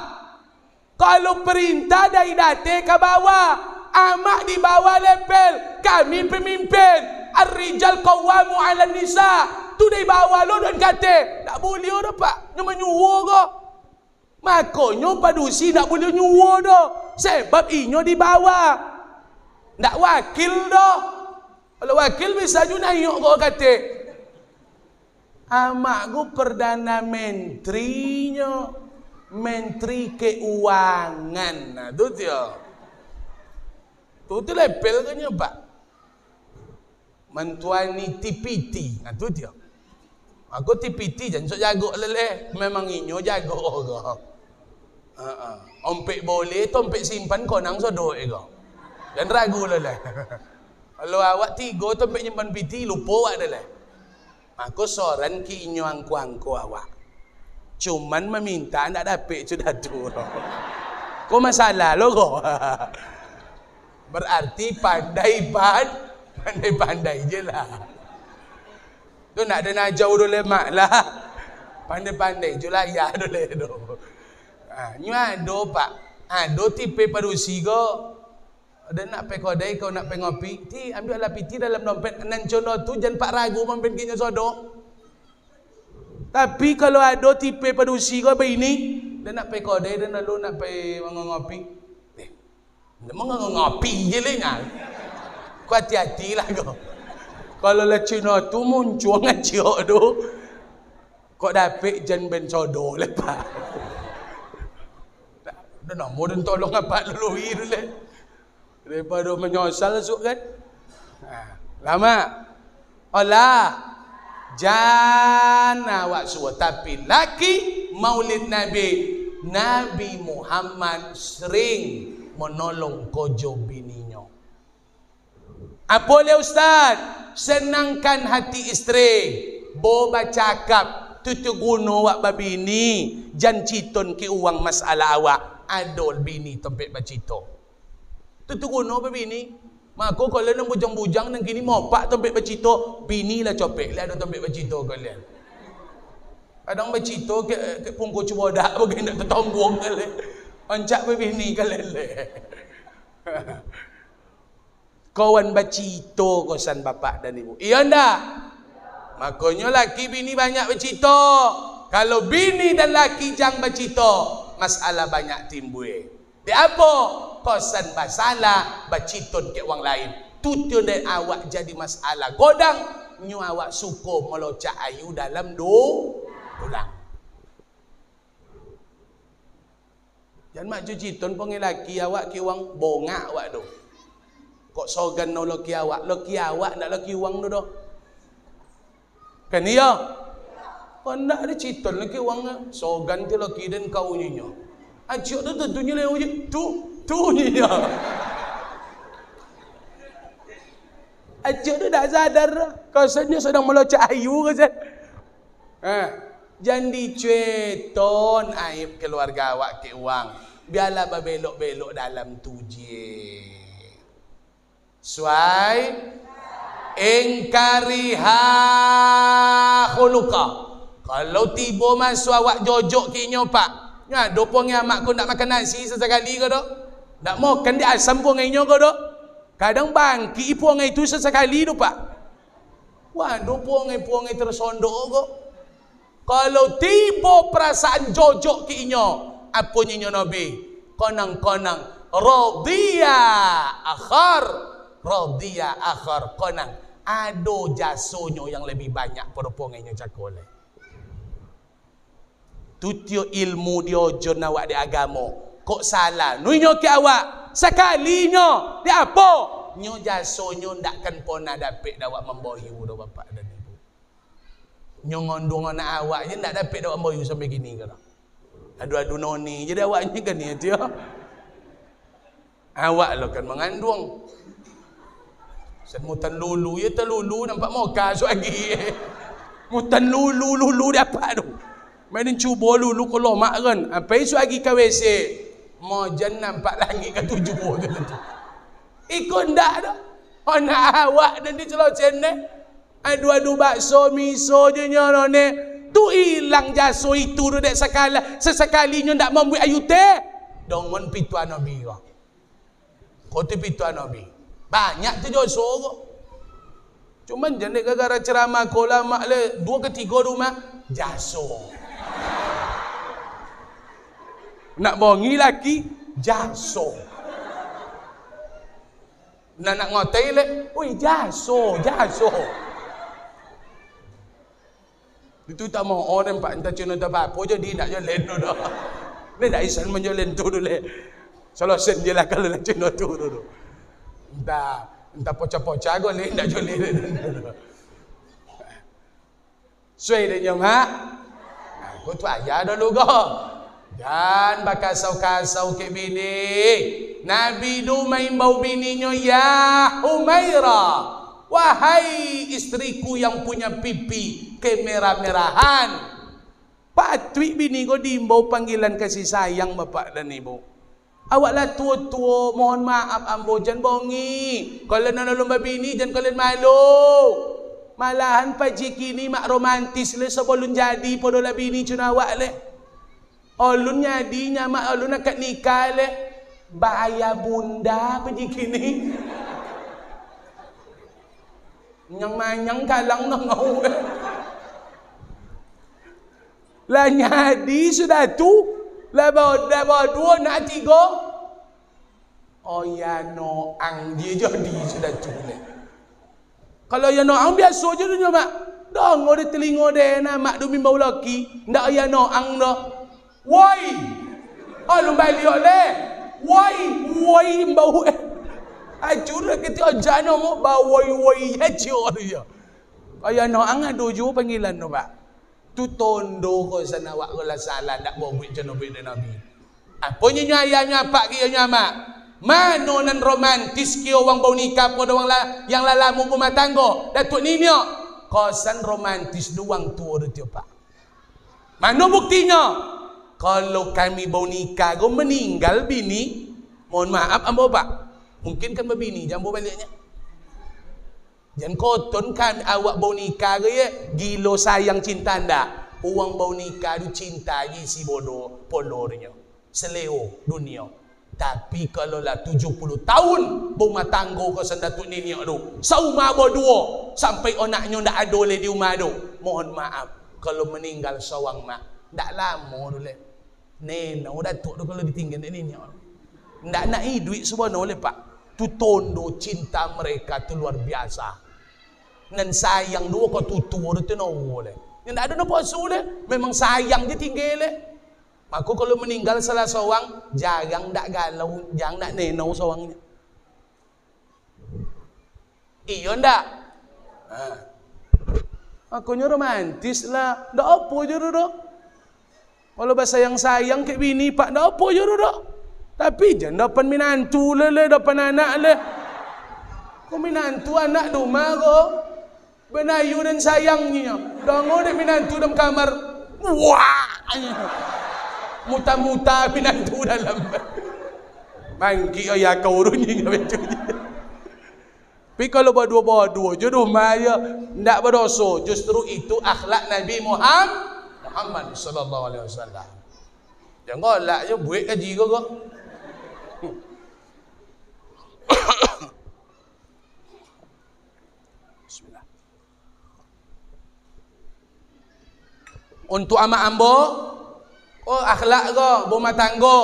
[SPEAKER 2] Kalau perintah dari datai ke bawah, amak di bawah level, kami pemimpin. Ar-rijal qawwamu 'ala nisa. Tu dari bawah lo dan kata, tak boleh dah pak. Nyo menyuwo ke? Makanya padusi tak boleh nyuwo dah. Sebab inyo di bawah. Tak wakil dah. Kalau wakil bisa juga nayuk kau kata. Amak ku Perdana Menterinya. Menteri Keuangan. Nah tu dia. Tu level ke pak. Mentuani TPT. Nah tu dia. Aku TPT jangan sok jago leleh. Memang inyo jago kau. Ompek boleh, tompek simpan konang sodo ego. Dan ragu leleh. Kalau awak tiga tompek nyimpan piti lupa awak leleh. Aku soran ki inyo angku awak. Cuman meminta ndak dapat sudah tu. Kau masalah lo kau. Berarti pandai je lah. Tu nak ada najau dole mak lah. Pandai-pandai je lah ya dole do. Nyu ado pak. Ado tipe padusi go. Ada nak pe kodai kau nak pe ngopi. Ti ambil lah piti dalam dompet nan cono tu jangan pak ragu mampen kinya sodo. Tapi kalau ado tipe padusi go begini, dan nak pe kodai dan lalu nak pe ngopi. Ngopi je lah. Kau hati-hati lah kau. Kalau lah Cina tu muncul ngacok tu. Kau dapat jan ben sodo lepas. Dah nak modern tolong apa lelui dulu. Daripada menyosal esok kan. Lama. Olah. Jangan awak suruh. Tapi laki maulid Nabi Muhammad sering menolong kojo bininya. Apa boleh ustaz? Senangkan hati isteri. Bo bercakap. Tutu guna awak babini. Jan citon ke uang masalah awak. Adol bini tempat bacito. Tutu guna babini. Maka kalau nak bujang-bujang dan kini mopak tempat bacito. Bini lah copek lah ada tempat bacito kalian. Kadang bacito ke pungku cuba dak. Bagi nak tertombong kalian. Oncak babini kalian lah. Kawan bacito kosan bapak dan ibu. Iya ndak? Makanya laki bini banyak bacito. Kalau bini dan laki jang bacito, masalah banyak timbul. Di apa? Kosan masalah baciton ke orang lain. Tutur dan awak jadi masalah. Godang nyu awak suka melocak ayu dalam tulang. Jangan mak citon panggil laki awak ki wang bongak awak tu. Kok sogan no laki awak nak laki wang tu doh. Kan iya? Kau nak ada citon laki wang sogan tu laki dan kau nyonya. Acik tu tentunya lewat tu nyonya. Acik tu tak sadar kasannya sedang melocak ayu kasan. Jangan diceton aib keluarga awak ke wang. Biarlah berbelok-belok dalam tu je. Suai engkariha khuluqa. Kalau tiba masuk awak jojok kinyo pak, Nya do puang mak ko nak makan nasi sesekali ke dok? Nak makan dia asam puang ngai ke dok? Kadang bangki puang ngai tu sesekali do pak. Wah, do puang ngai tersondok ko. Kalau tiba perasaan jojok ke inyo, apa nyo Nabi? Konang-konang radiya akhar konang ado jasonyo yang lebih banyak pada pongenyo cakole. Tutio ilmu dia jonawak di agama. Kok salah? Nunyo ke awak sakalinyo di apa? Nyo jasonyo ndakkan pernah dapat dawak memboyu do bapak dan ibu. Nyo ngondong anak awak je ndak dapat dawak memboyu sampai gini ke. Adu-adu noni jadi awaknya kan ni dia. Awak lo kan mengandung. Mutan lulu ya terlulu nampak muka suagi. Mutan lulu dapat tu. Main cuba lulu kalau mak kan. Apa isu lagi ke WC? Mojan nampak langit ke 7 tu. Ikut ndak dah. Anak awak dan di celocen ni. Adu-adu bakso miso je nyono ni. Tu hilang jaso itu tu dek sekala. Sesekalinya ndak membuat ayu teh. Dong mon pituan Nabi kau. Kau tu pituan Nabi. Banyak tu jaso kau. Cuman jangan gara-gara ceramah kau lah mak le 2 ke 3 rumah jaso. Nak bongi laki jaso. Nak ngotai le, oi jaso. Itu tak mau orang pak entah cina tak apa jadi nak jalan tu dah. Ni dah isan menjalan tu dulu. Salah sen je lah kalau nak cina tu dulu. Entah pocah-pocah go le nak jalan. Suai dia mak. Aku tu ayah dulu go. Dan bakasau-kasau ke bini. Nabi du main bau bininya ya Humairah. Wahai istriku yang punya pipi kemerah-merahan. Patui bini kau diimbau panggilan kasih sayang bapak dan ibu. Awaklah tua-tua mohon maaf ambo jangan bongi. Kalau nak lomba bini jangan kalian malu. Malahan pagi kini mak romantis le sebelum jadi podolah bini cuna awak le. Ulun nyadinya mak ulun nak nikah le. Bahaya bunda pagi kini. Nyang-manyang kalang ngau. Lah nyadi sudah tu. Lah bawa 2 nak 3. Oh ya no ang dia jadi sudah tu le. Kalau ya no ang biasa je tu mak. Dong ada telinga dia nak mak du bimbau laki. Ndak ya no ang dah. Woi. Oh lu balik le. Woi bau. Ajur kita jana mo ba woi hajo dia. Aya no ang ado jo panggilan no pak. Tu tondo ko sana wak ko la salah ndak bawa buat janobi dan Nabi. Apa nya ayahnya pak ki nya mak. Mano nan romantis ki wang bau nikah pada wang yang lalamu rumah tangga. Datuk ninyo kosan romantis duang tu dia pak. Mana buktinya? Kalau kami bau nikah go meninggal bini, mohon maaf ambo pak. Mungkin kan berbini jambu baliknya. Jangan koton kan awak bau nikah ke ya gilo sayang cinta ndak. Uang bau nikah du cinta je si bodoh polornya. Seleo dunia. Tapi kalau lah 70 tahun rumah tangga kau sendatuk nini tu. Sauma berdua sampai onaknya ndak ada le di rumah tu. Mohon maaf kalau meninggal sawang mak. Ndak lama dulu. Neno datuk tu kalau ditinggal nini. Ndak nak duit semua oleh pak. Tu tondo cinta mereka tu luar biasa. Nan sayang dua kau tutu tu no boleh. Yang ndak ada no posu le. Memang sayang je tinggal le. Aku kalau meninggal salah seorang jarang ndak galau, jangan ndak neno seorangnya. Iya ndak? Akunya romantis lah. Ndak apa je duduk. Kalau bahasa yang sayang ke bini pak ndak apa je duduk. Tapi jangan depan minantu le depan anak le. Kau minantu anak rumah ko. Benayu dan sayangnya. Dongo dek minantu dalam kamar. Wah. Muta-muta minantu dalam. Mangki ayah kau runyi ngabetu. Tapi kalau berdua-berdua jodoh maya ndak berdosa. Justru itu akhlak Nabi Muhammad sallallahu alaihi wasallam. Jangan golak je buat gaji kau. Bismillah. Untuk amak ambo, oh akhlak ko, rumah tangga.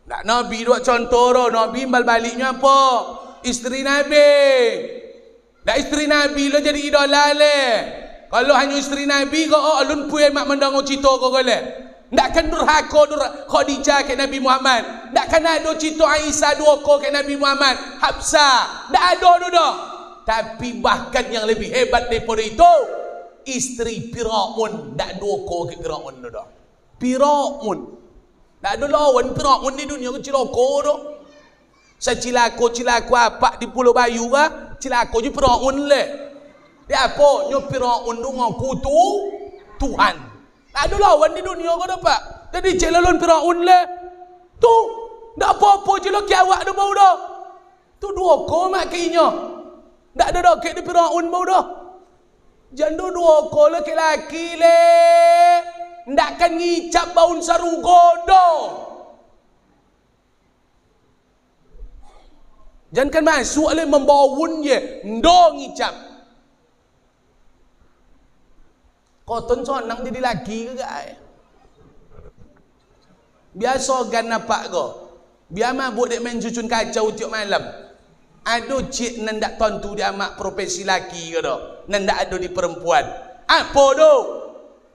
[SPEAKER 2] Tak Nabi buat contoh tu, Nabi baliknya apa? Isteri Nabi. Tak isteri Nabi lo jadi idola le. Kalau hanya isteri Nabi ko alun puye mak mendengar cerita ko le. Tak kan durhaka Khadijah ke Nabi Muhammad. Tak kan ada cerita Aisyah durhaka ke Nabi Muhammad. Hafsah. Tak ada tu dah. Tapi bahkan yang lebih hebat daripada itu, isteri Firaun tak durhaka ke Firaun tu dah. Firaun. Tak ada lawan Firaun di dunia ke cilaka tu. Cilaka apa di Pulau Bayu ke? Cilaka je Firaun le. Dia apa? Nyo Firaun tu ngaku tu Tuhan. Tak ada lawan di dunia kau dapat. Jadi cek lawan Firaun le. Tu, tak apa-apa je laki awak tu bau dah. Tu dua ko mak kinya. Tak ada dak di Firaun bau dah. Jangan dua ko laki le. Ndak kan ngicap baun sarugo dah. Jangan kan masuk le membawun je. Ndo ngicap. Koton sonang jadi laki ke guys? Biasa gan nampak ko. Biar mabuk dek main cucun kacau tiap malam. Ada cik nandak tentu dia amak profesi laki ke dah. Nandak ada di perempuan. Apa tu?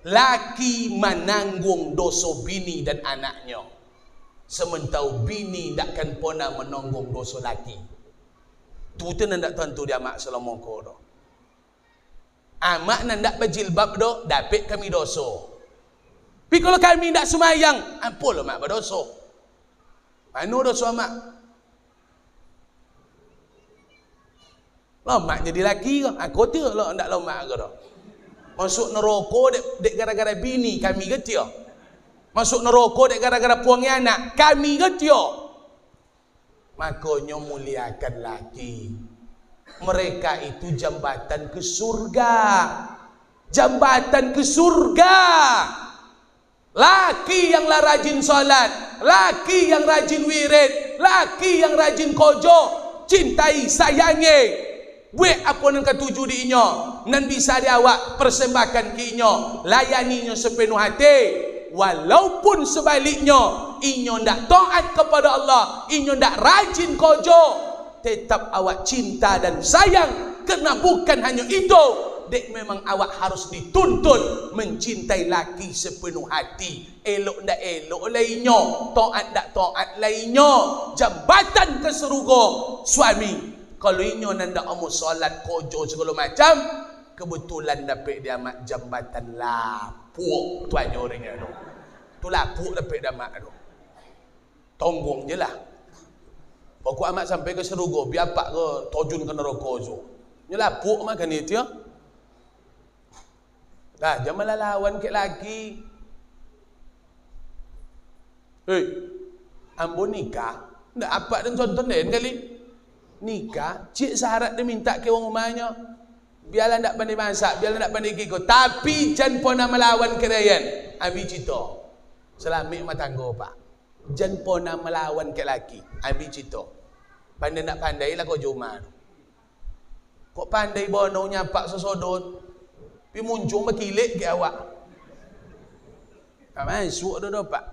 [SPEAKER 2] Laki menanggung dosa bini dan anaknya. Sementara bini takkan pernah menanggung dosa laki. Tu nandak tentu dia amak selama ko dah. Amak nandak berjilbab dok, dapat kami dosa. Tapi kalau kami tak semayang, apalah mak berdosa? Mana dosa mak? Lomak jadi laki ke? Aku tiap lah tak lomak ke dah. Masuk neraka dek gara-gara bini kami ke tiap? Masuk neraka dek gara-gara puangi anak kami ke tiap? Makanya muliakan laki. Mereka itu jambatan ke surga. Jambatan ke surga. Laki yang rajin salat, laki yang rajin wirid, laki yang rajin kojo, cintai, sayangi. Buat apa yang ketuju di inyo, nan bisa dia awak persembahkan ke inyo, layaninya sepenuh hati. Walaupun sebaliknya, inyo ndak taat kepada Allah, inyo ndak rajin kojo, tetap awak cinta dan sayang. Kerana bukan hanya itu, dek memang awak harus dituntut mencintai laki sepenuh hati. Elok ndak elok lainnya, taat ndak taat lainnya. Jambatan ke surga suami. Kalau inyo ndak amu solat kojo segala macam, kebetulan dapat dia mak jambatan lapuk. Tu aja orangnya tu. Tu lapuk dapat dia mak tu. Tonggung je lah. Pokok amat sampai ke surga, biar pak ke tojun ke neraka tu. Ni lapuk makan ni dia. Dah, jangan lawan ke laki. Hei, ambo nikah, ndak apa dan contoh lain kali. Nikah, cik syarat dia minta ke orang rumahnya. Biarlah ndak pandai masak, biarlah ndak pandai kiko. Tapi jangan pernah melawan kerayan. Abi cerita. Selamik rumah tangga pak. Jangan pernah melawan ke laki. Abi cerita. Pandai nak pandai lah kau jomar. Kok pandai bono nyapak sesodot. Tapi muncul berkilik ke awak. Tak masuk dah pak.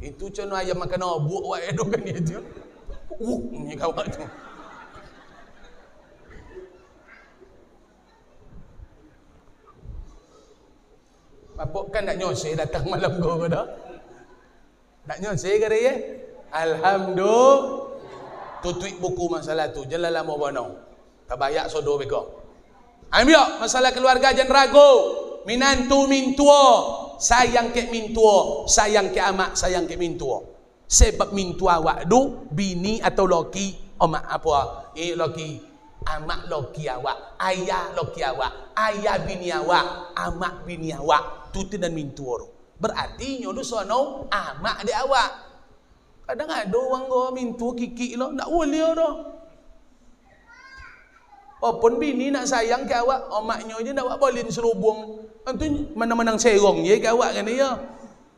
[SPEAKER 2] Itu macam ayam makan obuk awak edok kan dia. Ni kawak tu. Bapak kan nak nyoseh datang malam kau ke dah? Nak nyoseh ke dia? Alhamdulillah. Tutup buku masalah tu. Jangan lama bono. Tak bayak sodo beko. Ambil masalah keluarga jangan ragu. Minantu mintuo, sayang ke mintuo, sayang ke amak, sayang ke mintuo. Sebab mintua awak du bini atau laki, amak apa? Laki, amak laki awak, ayah laki awak, ayah bini awak, amak bini awak. Tu dan mintuo. Berarti nyodo sono amak dia awak. Kadang ada orang go mintuo kiki lo, nak boleh dah. Walaupun bini nak sayang ke awak, omaknya je nak buat boleh serubung. Tentu mana-mana serong je ke awak kan dia.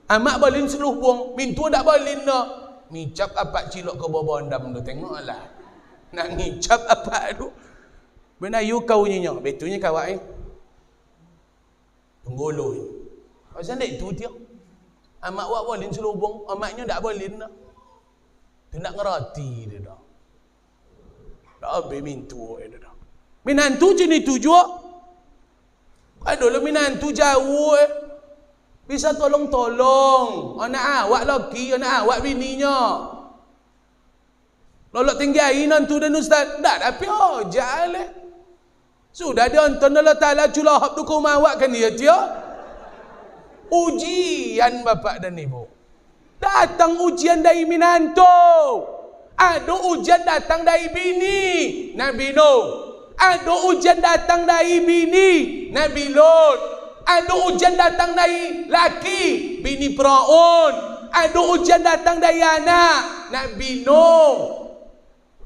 [SPEAKER 2] Amak balin selubung, mintu tak balin dah. Ngicap apa cilok ke bawah ondam tu, tengoklah. Nak ngicap apa tu? Benar you kau nyonya, betulnya kawak penggolo ni. Pasal nak itu dia. Amak wak balin selubung, amaknya tak balin dah. Dia nak ngerti dia dah. Tak habis mintu dia dah. Minantu jenis tu juga. Aduh, minantu jauh bisa tolong-tolong. Anak awak laki, anak awak bininya. Lolok tinggi nantu dan ustaz. Tak ada apa, jalan. Sudah dia nonton Allah Ta'ala culahap tu kau mawak kan dia. Ujian bapak dan ibu. Datang ujian dari minantu. Ada ujian datang dari bini. Nabi Nuh. Ada ujian datang dari bini. Nabi Lut. Ada ujian datang dari laki, bini Firaun. Ada ujian datang dari anak, Nabi Nuh.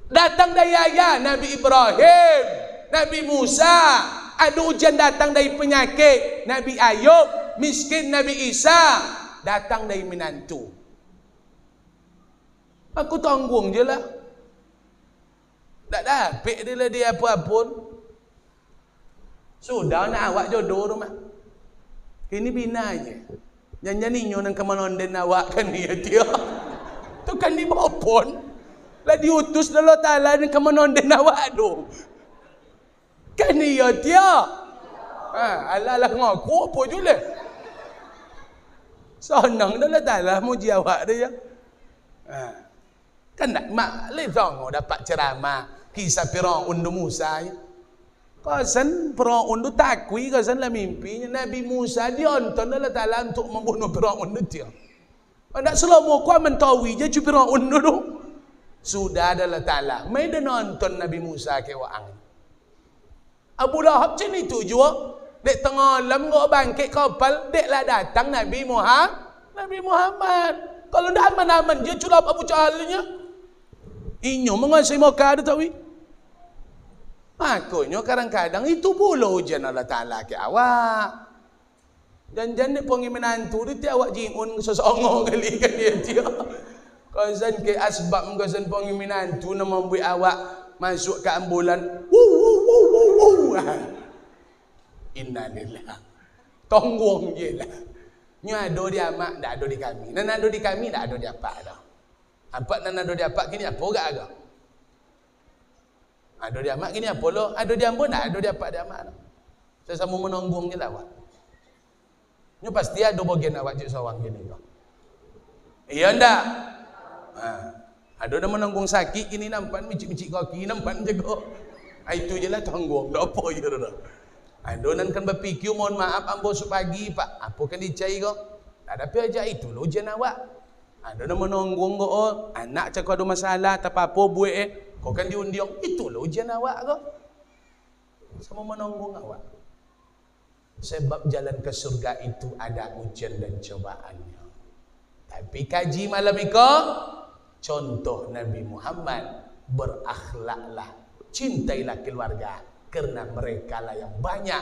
[SPEAKER 2] Datang dari ayah, Nabi Ibrahim, Nabi Musa. Ada ujian datang dari penyakit, Nabi Ayub, miskin Nabi Isa. Datang dari menantu. Aku tanggung je lah. Tak dapat dia lah dia apa-apa. Sudah nak awak jodoh tu mah. Ini bina je. Jangan ni nyon ke manonden awak kan dia. Tu kan di bopon. Lah diutus Allah Taala ke manonden awak tu. Kan dia. Alah ngaku apa jule. Senang Allah Taala muji awak dia. Kan nak mak le zongo dapat ceramah kisah Firaun dan Musa. Kasan Firaun tu takui, kasan lah mimpinya Nabi Musa dionton Allah Ta'ala untuk membunuh Firaun tu dia. Tak selama kau mentawi je cu Firaun tu. Sudah Allah Ta'ala mai dia nonton Nabi Musa ke waang. Abu Lahab macam itu juga. Dek tengah alam kau bangkit kapal, dek lah datang Nabi Muhammad. Kalau dah aman-aman je culap Abu Jahalnya. Inyo menguasai Mekah tu tahu. Makanya kadang-kadang itu pula ujian Allah Ta'ala ke awak. Jangan dia panggil menantu dia awak jiun sesongong kali kan dia. Kasan ke asbab kasan panggil menantu nak membuat awak masuk ke ambulan. Innalillah. Tonggung je lah. Nya ada di amak, tak ada di kami. Nan ada di kami, tak ada di apa dah. Apa nan ada di apa kini apa gak agak? Ada dia amak gini apa lo? Ada dia ambon, ada dia apa dia amak. Saya sama menanggung je lah awak. Ini pasti ada bagian awak cik sawang gini kau. Iya ndak? Ada dah menanggung sakit gini nampak micik-micik kaki nampak je kau. Itu je lah tanggung. Tak apa je dah. Ada nan kan berfikir mohon maaf ambo pagi pak. Apa kan dicai kau? Tak ada apa aja itu lo ujian awak. Ada dah menanggung kau. Anak cakap ada masalah tak apa-apa buat kau kan diundiong, itulah ujian awak kau. Sama menanggung awak. Sebab jalan ke surga itu ada ujian dan cobaannya. Tapi kaji malam itu, contoh Nabi Muhammad, berakhlaklah, cintailah keluarga, karena mereka lah yang banyak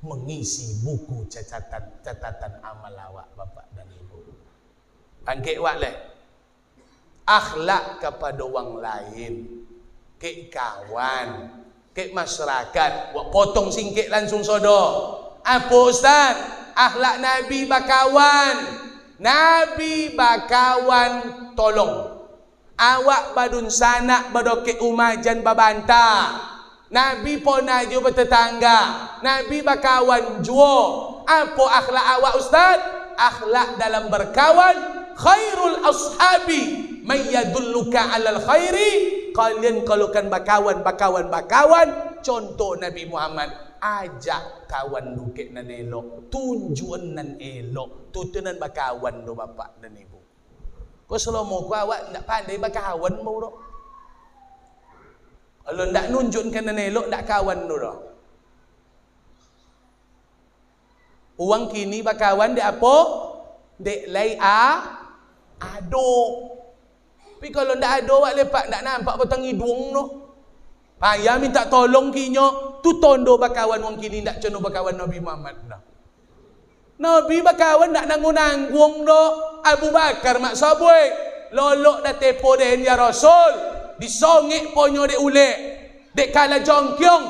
[SPEAKER 2] mengisi buku catatan amal awak, bapak dan ibu. Bangkit awak leh. Akhlak kepada orang lain. Ke kawan, ke masyarakat, wak potong singkit langsung sodo. Apa ustaz? Akhlak Nabi bakawan. Nabi bakawan tolong. Awak badun sanak badoke umajan babanta. Nabi pun aja bertetangga. Nabi bakawan juo. Apa akhlak awak ustaz? Akhlak dalam berkawan. Khairul ashabi mayyadulluka alal khairi. Kalian kalau kan bakawan, contoh Nabi Muhammad, ajak kawan dukit nan elok, tunjuan nan elok, tutunan bakawan do bapak dan ibu. Kau selama kau awak tak pandai bakawan mau do. Kalau tak nunjukkan nan elok, tak kawan do. Uang kini bakawan dek apa? Dek lay ado. Tapi kalau tak ada awak lepak tak nampak petang hidung tu. Payah minta tolong kinyo, tu tondo bakawan wong kini tak cono bakawan Nabi Muhammad dah. Nabi bakawan nak nanggung do. Abu Bakar mak sabui. Lolok dah tepo den ya Rasul. Disongik ponyo dek ulek. Dek kala jongkyong.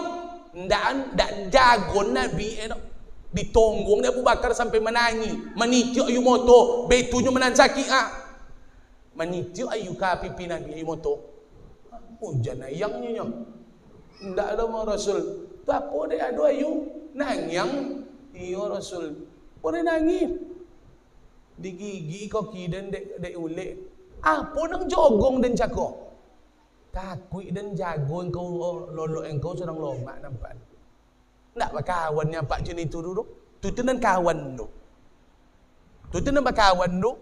[SPEAKER 2] Ndak jagon Nabi do. Ditonggung Abu Bakar sampai menangi. Menitik ayu motor. Betunya menan sakit Menitik ayu ka pipi Nabi ayu motor. Hujan ayangnya. Ndak ada mau Rasul. Tu apa dek adu ayu? Nangyang. Iya Rasul. Boleh nangis. Digigi kaki dan dek ulek. Apa nang jogong dan cakok? Takut dan jago engkau lolok engkau sedang lomak nampak. Nak berkawannya pak jenis itu dulu. Tu tenan kawan tu. Tu tenan berkawan tu.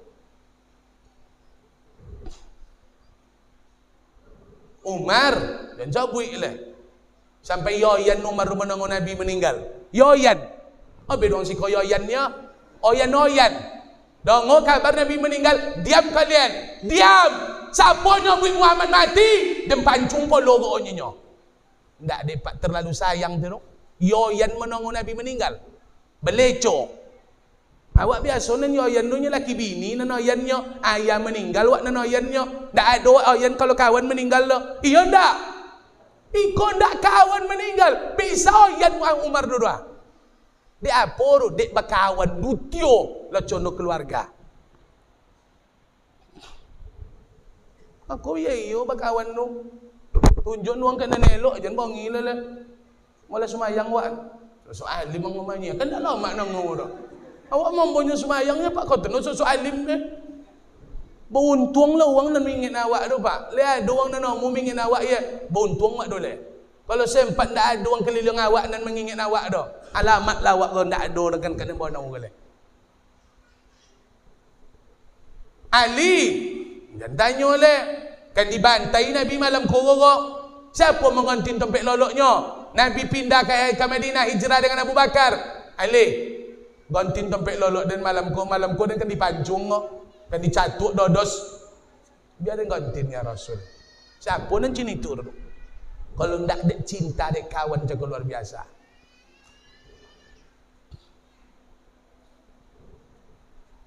[SPEAKER 2] Umar dan Jabui lah. Sampai Yoyan Umar menanggung Nabi meninggal. Yoyan. Apa dong si koyoyannya? Oyan. Dongo kabar Nabi meninggal. Diam kalian. Diam. Siapa Nabi Muhammad mati? Dan pancung po logo onyo. Ndak dapat terlalu sayang tu. Yoyan menanggung Nabi meninggal. Beleco. Awak biasa nan Yoyan tu laki bini nan Yoyannya ayah meninggal wak nan Yoyannya. Ndak ada Yoyan kalau kawan meninggal lo. Iya ndak? Iko ndak kawan meninggal. Bisa Yoyan Umar dua. Dek apa tu? Dek berkawan dutio lah cono keluarga. Aku ya iyo berkawan tu. Tunjuk nuang kena nelok jangan bongi lah. Mula semayang wak. Soal alim ngomongnya. Kan dah lama nak ngomong tu. Awak mampunya semayangnya pak kau tenus soal alim Beruntung lah uang nan mingin awak tu pak. Lihat doang nan mau mingin awak ya. Beruntung mak dole. Kalau sempat ndak ada orang keliling awak dan mengingat awak dah. Alamat lawak kalau ndak ada dengan kena bonau kale. Ali, jangan tanya le. Kan dibantai Nabi malam korok. Siapa mengantin tempat loloknya? Nabi pindah ke Madinah hijrah dengan Abu Bakar. Ali, gantin tempat lolok dan malam ko dan kan dipancung kan dicatuk dodos. Biar dia gantin ya Rasul. Siapa nan cinitur? Kalau ndak dek cinta dek kawan jago luar biasa.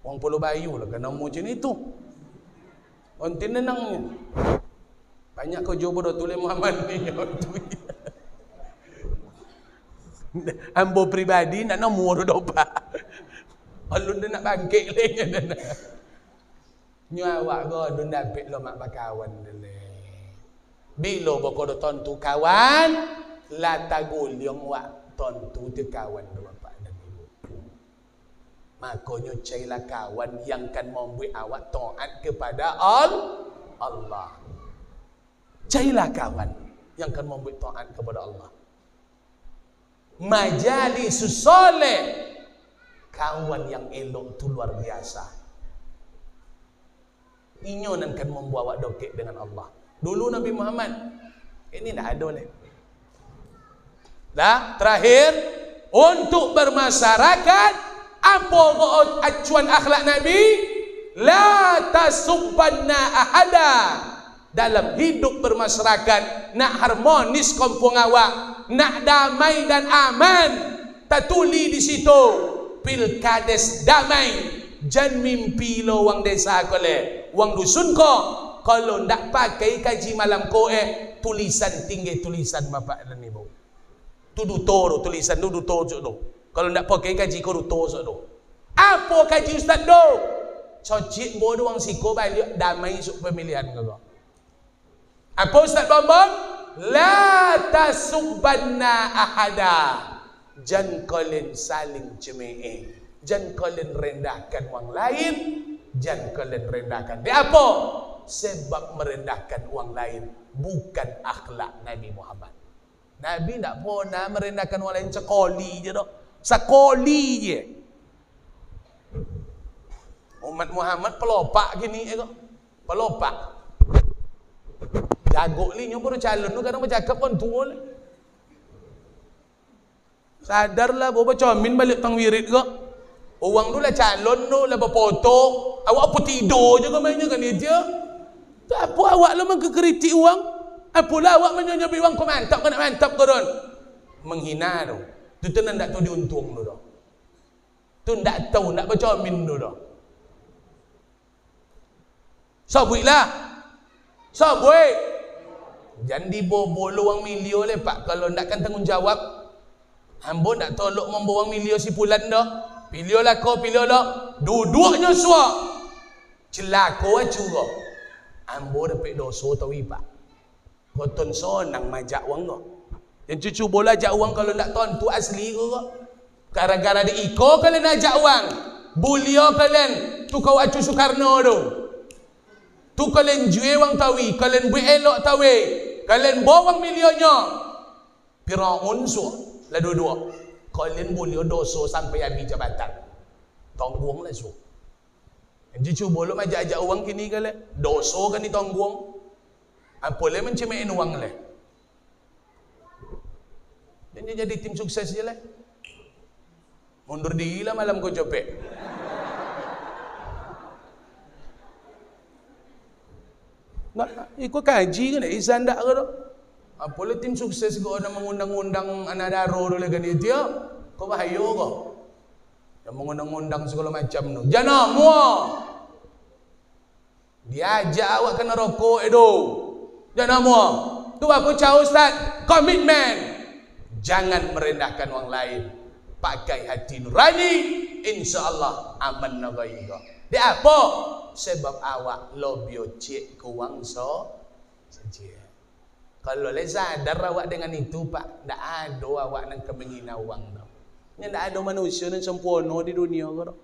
[SPEAKER 2] Wong Pulau Bayu lah kena mu macam itu. Ontin nenangnya. Banyak kau jumpa dah tulis Muhammad ni. Ambo pribadi nak nombor dopa. Alun dia nak bangkit lagi. Nyawak kau dun dapat lo mak bakawan dele. Bila bako do tontu kawan, la tagulyong wak tontu te kawan do bapak dan ibu. Makanya cailah kawan yang kan membuat awak taat kepada Allah. Cailah kawan yang kan membuat taat kepada Allah. Majalisus soleh, kawan yang elok tu luar biasa. Inyo nan kan membawa dokek dengan Allah. Dulu Nabi Muhammad ini tak ada leh. Dah terakhir untuk bermasyarakat apa acuan akhlak Nabi? La tasubbanna ahada. Dalam hidup bermasyarakat nak harmonis kampung awak, nak damai dan aman. Tatuli di situ pilkades damai. Jangan mimpi lo wang desa ko le, wang dusun ko. Kalau ndak pakai kaji malam ko tulisan tinggi tulisan bapak dan ibu. Tu duto tulisan tu duto tu. Kalau ndak pakai kaji ko duto tu. Apa kaji ustaz do? Cocik bodoh wang siko balik damai suk pemilihan kau. Apa ustaz Bambang? La tasubbanna ahada. Jangan kalian saling cemeh. Jangan kalian rendahkan orang lain. Jangan kalian rendahkan. Dia apa? Sebab merendahkan orang lain bukan akhlak Nabi Muhammad. Nabi tak pernah merendahkan orang lain sekali je dah. Sekali je. Umat Muhammad pelopak gini pelopak. Jago li nyo baru calon tu kadang bercakap pun tua lah. Sadarlah bawa comin balik tang wirid ke. Orang tu lah calon tu lah berfoto. Awak apa tidur je kau mainnya kan dia. Tak apa awak lah mengkritik uang. Apalah awak menyobi uang kau mantap kau nak mantap kau don. Menghina tu. Tu tenan tak tahu diuntung tu dah. Tu ndak tahu, ndak baca amin tu dah. Sabuilah. Sabui. Jangan dibobol uang milio le pak, kalau ndakkan tanggung jawab. Ambo ndak tolok membawa milio si Pulan dah. Pilih lah kau, pilih lah. Duduknya suak. Celaka juga. Ambo dapat dosa tahu pak. Koton sonang majak wang kau. Dan cucu bola ajak uang kalau nak ton tu asli kau. Gara-gara dia iko kalian ajak uang. Bulio kalian. Tu kau acu Soekarno tu. Tu kalian jual wang tawi. Kalian buat elok tawi. Kalian bawa wang milionnya. Firaun su. Lah dua-dua. Kalian bulio dosa sampai habis jabatan. Tanggung lah su. Cucu bola ajak-ajak uang kini kalian. Dosa kan ditanggung. Apa le mencemain uang le. Dan dia jadi tim sukses je lah. Mundur diri lah malam kau copek. Nak ikut kaji kan Izan tak ke tu? Apa le tim sukses kau nak mengundang-undang anak daro dulu kan dia? Kau bahaya kau. Yang mengundang-undang segala macam tu. Jangan mua. Dia ajak awak kena rokok itu. Jangan mua. Tu aku cakap Ustaz, komitmen. Jangan merendahkan orang lain. Pakai hati nurani, insya-Allah aman nagaiga. Dia apa? Sebab awak lobio cek ke wang so saja. Kalau le sadar awak dengan itu pak, tak ada awak nang kemengina wang dah. Nya tak ada manusia yang sempurna di dunia ke dah.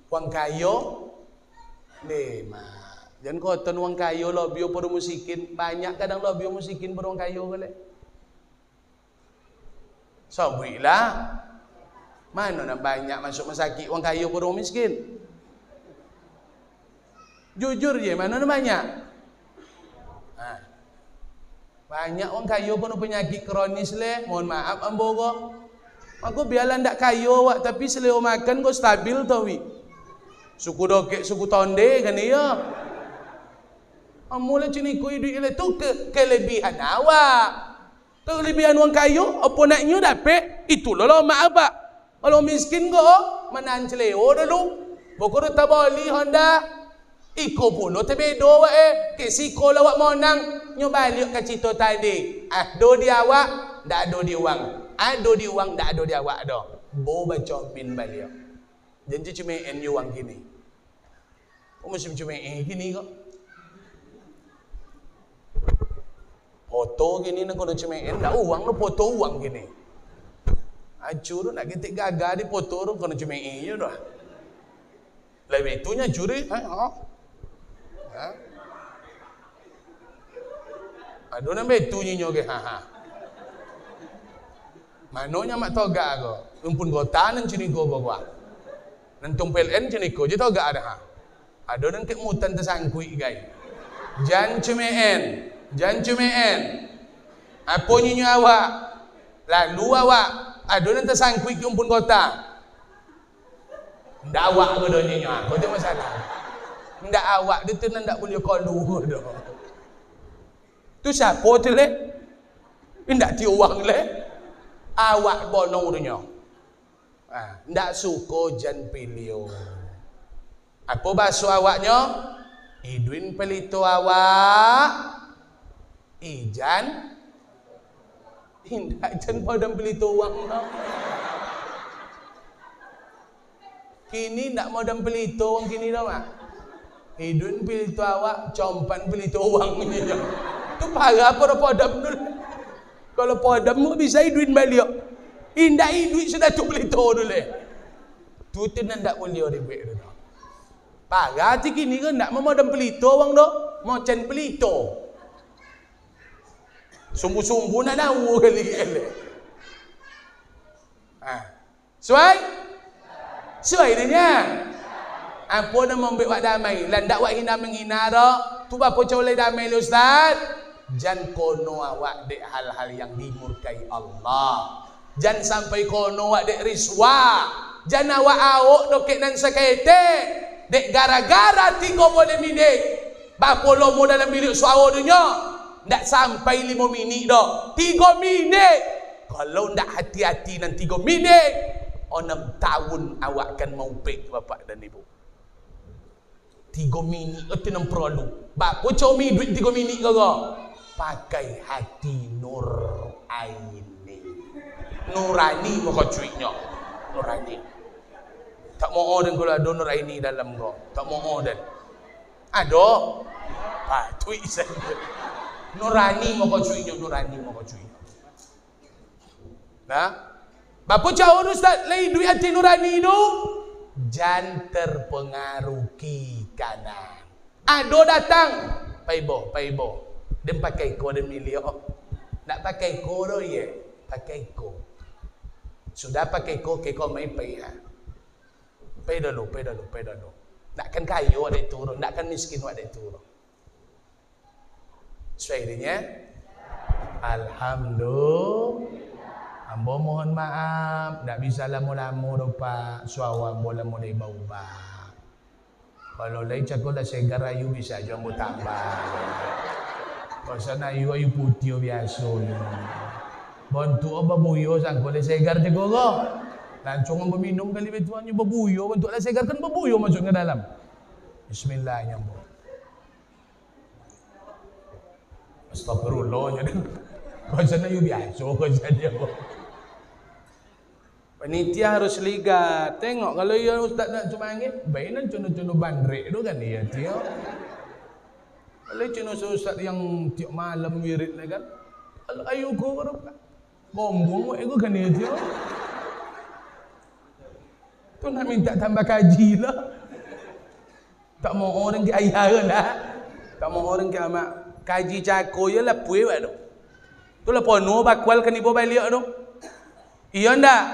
[SPEAKER 2] Wang kayo memang. Jangan koton wang kayo lobio pada musikin. Banyak kadang lobio musikin pada wang kayo kali. Sabuilah. Mana nak banyak masuk masakit orang kaya pada orang miskin? Jujur je, mana nak banyak? Banyak orang kaya pun penyakit kronis le. Mohon maaf ambo ko. Aku biarlah ndak kaya awak tapi selera makan kau stabil tau wi. Suku dokek, suku tonde kan ya. Amul cini ku hidup ile tu kelebihan awak. Kelebihan orang kaya apa naknya dapat? Itulah lo maaf pak. Kalau miskin kau menan celeo dulu. Pokok tak boleh Honda. Iko pun te bedo wa kesiko lawak monang nyo balik ke cito tadi. Do di awak, dak do di uang. Ado di uang, dak do di awak do. Bo baca min balik. Janji cuma en uang gini. Kau mesti cuma gini kok. Foto gini nak kau cuma en dak uang lo foto uang gini. Acur nak ketik gagah di foto tu kena cuma je dah. Lebih itunya curi. Aduh nak betunya nyoge Manonya mak toga ko. Umpun gota nan cini ko gua. Nan tumpel en cini ko je toga ada Aduh nan kek mutan tersangkui gai. Jan cuma en. Apa nyo awak? Lalu awak aduh nanti sangkui ke umpun kota. Ndak awak ke donyonya. Kau tu masalah. Ndak awak dia tu ndak boleh kalu dah. Tu siapa tu le? Ndak ti uang le. Awak bono donyo. Ndak suko jan pilio. Apa bahasa awaknya? Idwin pelito awak. Ijan Hindak jan padam beli uang no. Kini ndak modam beli uang kini dah mak. Hidun beli awak, compan beli uang ni dah. Tu parah pada padam dulu. Kalau padam mu bisa hiduin balik. Indah hidup sudah tu beli dulu. Tu ndak boleh ribet dah. Parah ti kini kan ndak modam beli uang dah. Mau cen beli sumbu-sumbu nak tahu kali-kali. Suai dia. Apa nama membuat damai? Landak wak hina menghina dah. Tu apa colai damai le Ustaz? Jan kono awak dek hal-hal yang dimurkai Allah. Jan sampai kono awak dek riswa. Jan awak awak dokek nan sakete. Dek gara-gara tiga boleh minit. Bapa lomo dalam bilik suara dunia. Tak sampai 5 minit dah. 3 minit. Kalau ndak hati-hati nan 3 minit, 6 tahun awak akan maupik bapak dan ibu. 3 minit itu nan perlu. Bapa cumi duit 3 minit ke? Pakai hati nur aini. Nurani muka cuiknya. Nurani. Tak mau dan kalau ada nur aini dalam kau. Tak mau dan. Ada. Tuik saja. Nurani muka cuiknya. Nurani muka cuiknya. Nah, bapa jauh Ustaz, lagi duit hati nurani itu jangan terpengaruh ki kanan. Ado datang, paibo. Dia pakai ko dia milih. Nak pakai ko do ye, pakai ko. Sudah pakai ko ke ko mai pai ha. Pai dulu. Nakkan kayu ada turun, nakkan miskin ada turun. Sesuainya, alhamdulillah. Ambo mohon maaf, tak bisa lama-lama dah Pak. Suawang bola mulai berubah. Kalau lain cakap dah segar ayu bisa je ambo tambah. Kalau sana ayu putih biasa. Bantu apa buyo sangko le segar je go. Lancung ambo minum kali betuannya berbuyo, bentuk le segar kan berbuyo masuk ke dalam. Bismillahnya ambo. Astagfirullah. Kalau sana ayu biasa kau saja ambo. Panitia harus ligat. Tengok kalau ya ustaz nak cuma angin, baiklah cuno-cuno bandrek tu kan dia dia. Kalau cuno ustaz yang tiap malam wirid kan. Kalau ayu ko kan bombong aku kan dia dia. Tu nak minta tambah kaji lah. Tak mau orang ke ayah lah. Tak mau orang ke amak kaji cako je lah puih tu. Tu lah pono bakwal kan ibu balik tu. Iya ndak?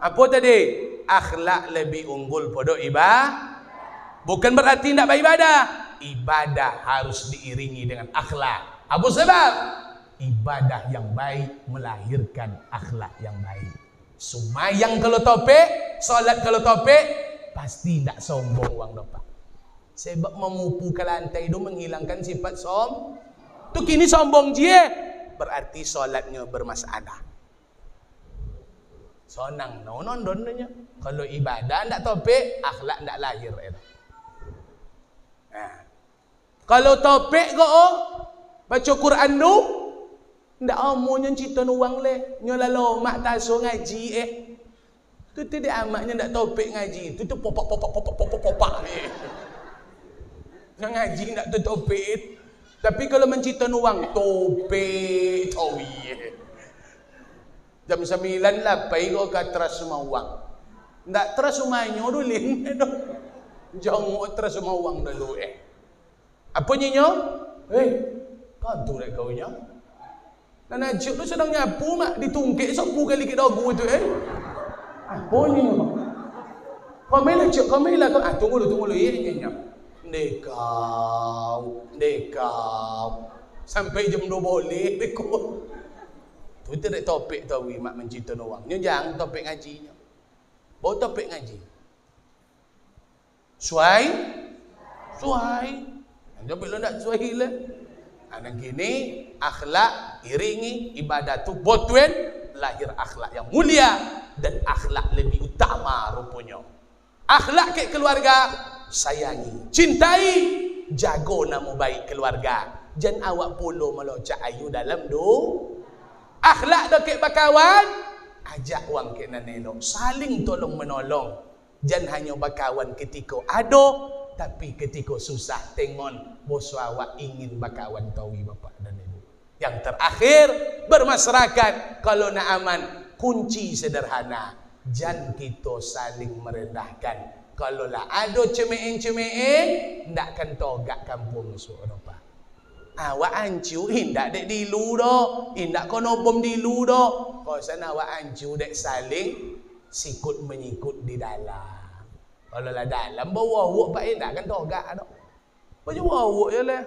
[SPEAKER 2] Apa tadi? Akhlak lebih unggul pada ibadah. Bukan berarti tidak beribadah. Ibadah harus diiringi dengan akhlak. Apa sebab? Ibadah yang baik melahirkan akhlak yang baik. Sumayang kalau topik, solat kalau topik, pasti tidak sombong wang dapat. Sebab memupu ke lantai itu menghilangkan sifat tu kini sombong je. Berarti solatnya bermasalah. Sonang nondon nya. Kalau ibadah ndak topik, akhlak ndak lahir itu. Nah. Kalau topik go baca Quran tu ndak amonya cerita nuang le, nyola lo mak taso ngaji Tu tidak amaknya ndak topik ngaji. Tu popak ni. Yang ngaji ndak tu topik. Tapi kalau mencerita nuang topik tawi. Jam 9 lah pai ko ka teras mawang. Ndak teras umanyo dulin do. Jangan teras mawang dulu Apa nyo? Kan tu rek kau nya. Dan ajuk tu sedang nyapu mak ditungkik sapu kali ke dagu tu Apa nyo? Komela cuk komela ko tunggu dulu ye nya. Dekau. Sampai jam 2 boleh bekor. Tu tidak topik tahu mak mencerita orang. Nyo jangan topik ngaji nya. Bawa topik ngaji. Suai. Topik lo nak suai lah. Anak gini akhlak iringi ibadat tu botuen lahir akhlak yang mulia dan akhlak lebih utama rupanya. Akhlak ke keluarga sayangi, cintai, jago nama baik keluarga. Jangan awak polo melocak ayu dalam akhlak dokek bakawan, ajak wang ke nanelok, saling tolong menolong. Jangan hanya bakawan ketika ada, tapi ketika susah tengon bos awak ingin bakawan tawi bapak dan ibu. Yang terakhir bermasyarakat, kalau nak aman kunci sederhana, jangan kita saling merendahkan. Kalau lah ada cemein, ndakkan togak kampung Eropah. Awak ancu indak dek dilu doh, indak kono bom dilu doh. Kau sana awak ancu dek saling sikut menyikut di dalam. Kalau lah dalam bawa awak pak indak kan togak doh. Baju awak je lah.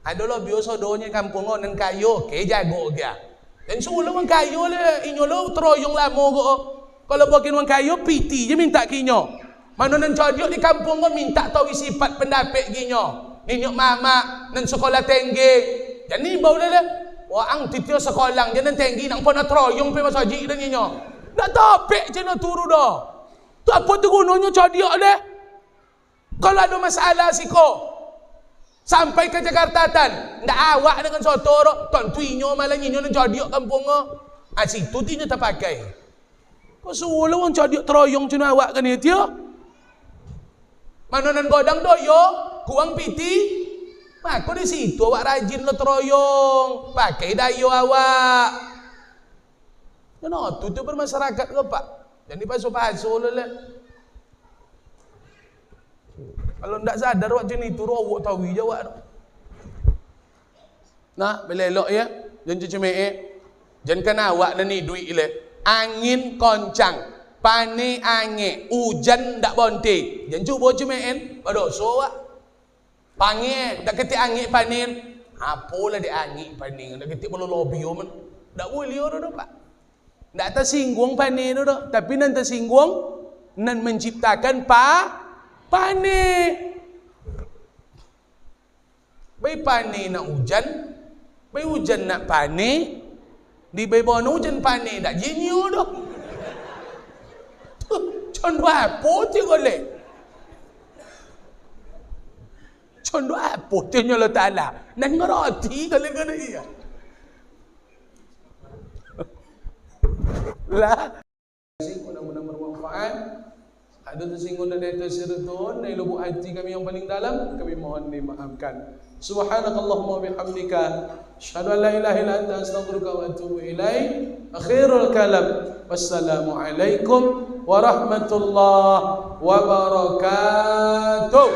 [SPEAKER 2] Ada lah biasa dohnya kampung kau nan kayu, ke jago dia. Dan suruh orang kayu lah, inyo lo teroyong lama kau. Kalau bagian orang kayu piti je minta kinyo. Mana nan codiok di kampung kau minta tahu sifat pendapat kinyo. Ninyok mama nan sekolah tinggi. Jadi bau dah. Wang titio sekolah je nan tinggi nang pona troyong pe masaji dan nyo. Dak topek je nak turu dah. Tu apa tu gunanya cadiak deh? Kalau ada masalah siko sampai ke Jakarta tan, ndak awak dengan soto ro, ton tuinyo malah nyinyo nan cadiak kampung ngo. Ah situ tinyo tak pakai. Kau suruh wang cadiak troyong cina awak kan ya tio? Mana nan godang doyo, kuang piti. Maka di situ awak rajin lo teroyong, pakai dayo awak. Kenapa tu bermasyarakat ke pak? Jangan dipasu-pasu lo lah. Kalau ndak sadar awak macam itu, awak tahu je awak. Nah, belelok ya, jangan cuci jangan kena awak dan ni duit le. Angin koncang, pani angin, hujan ndak bonte. Jangan cuba cumain, berdosa awak. Panggil, dak ketik angin panin. Apalah dia angin panin, dak ketik perlu lobby man. Dak boleh dah pak. Dak tersinggung panin dah, tapi nan tersinggung nan menciptakan panin. Bai panin nak hujan, bai hujan nak panin. Di bai bon hujan panin dak jenyo dah. Contoh apa tu golek? Contoh apa tanya Allah Ta'ala dan ngerti kalau iya lah mudah-mudahan bermanfaat. Ada tersinggung dan ada terserutun dari lubuk hati kami yang paling dalam, kami mohon dimaafkan. Subhanakallahumma bihamdika asyhadu an la ilaha illa anta astaghfiruka wa atubu ilaik. Akhirul kalam, wassalamu alaikum warahmatullahi wabarakatuh.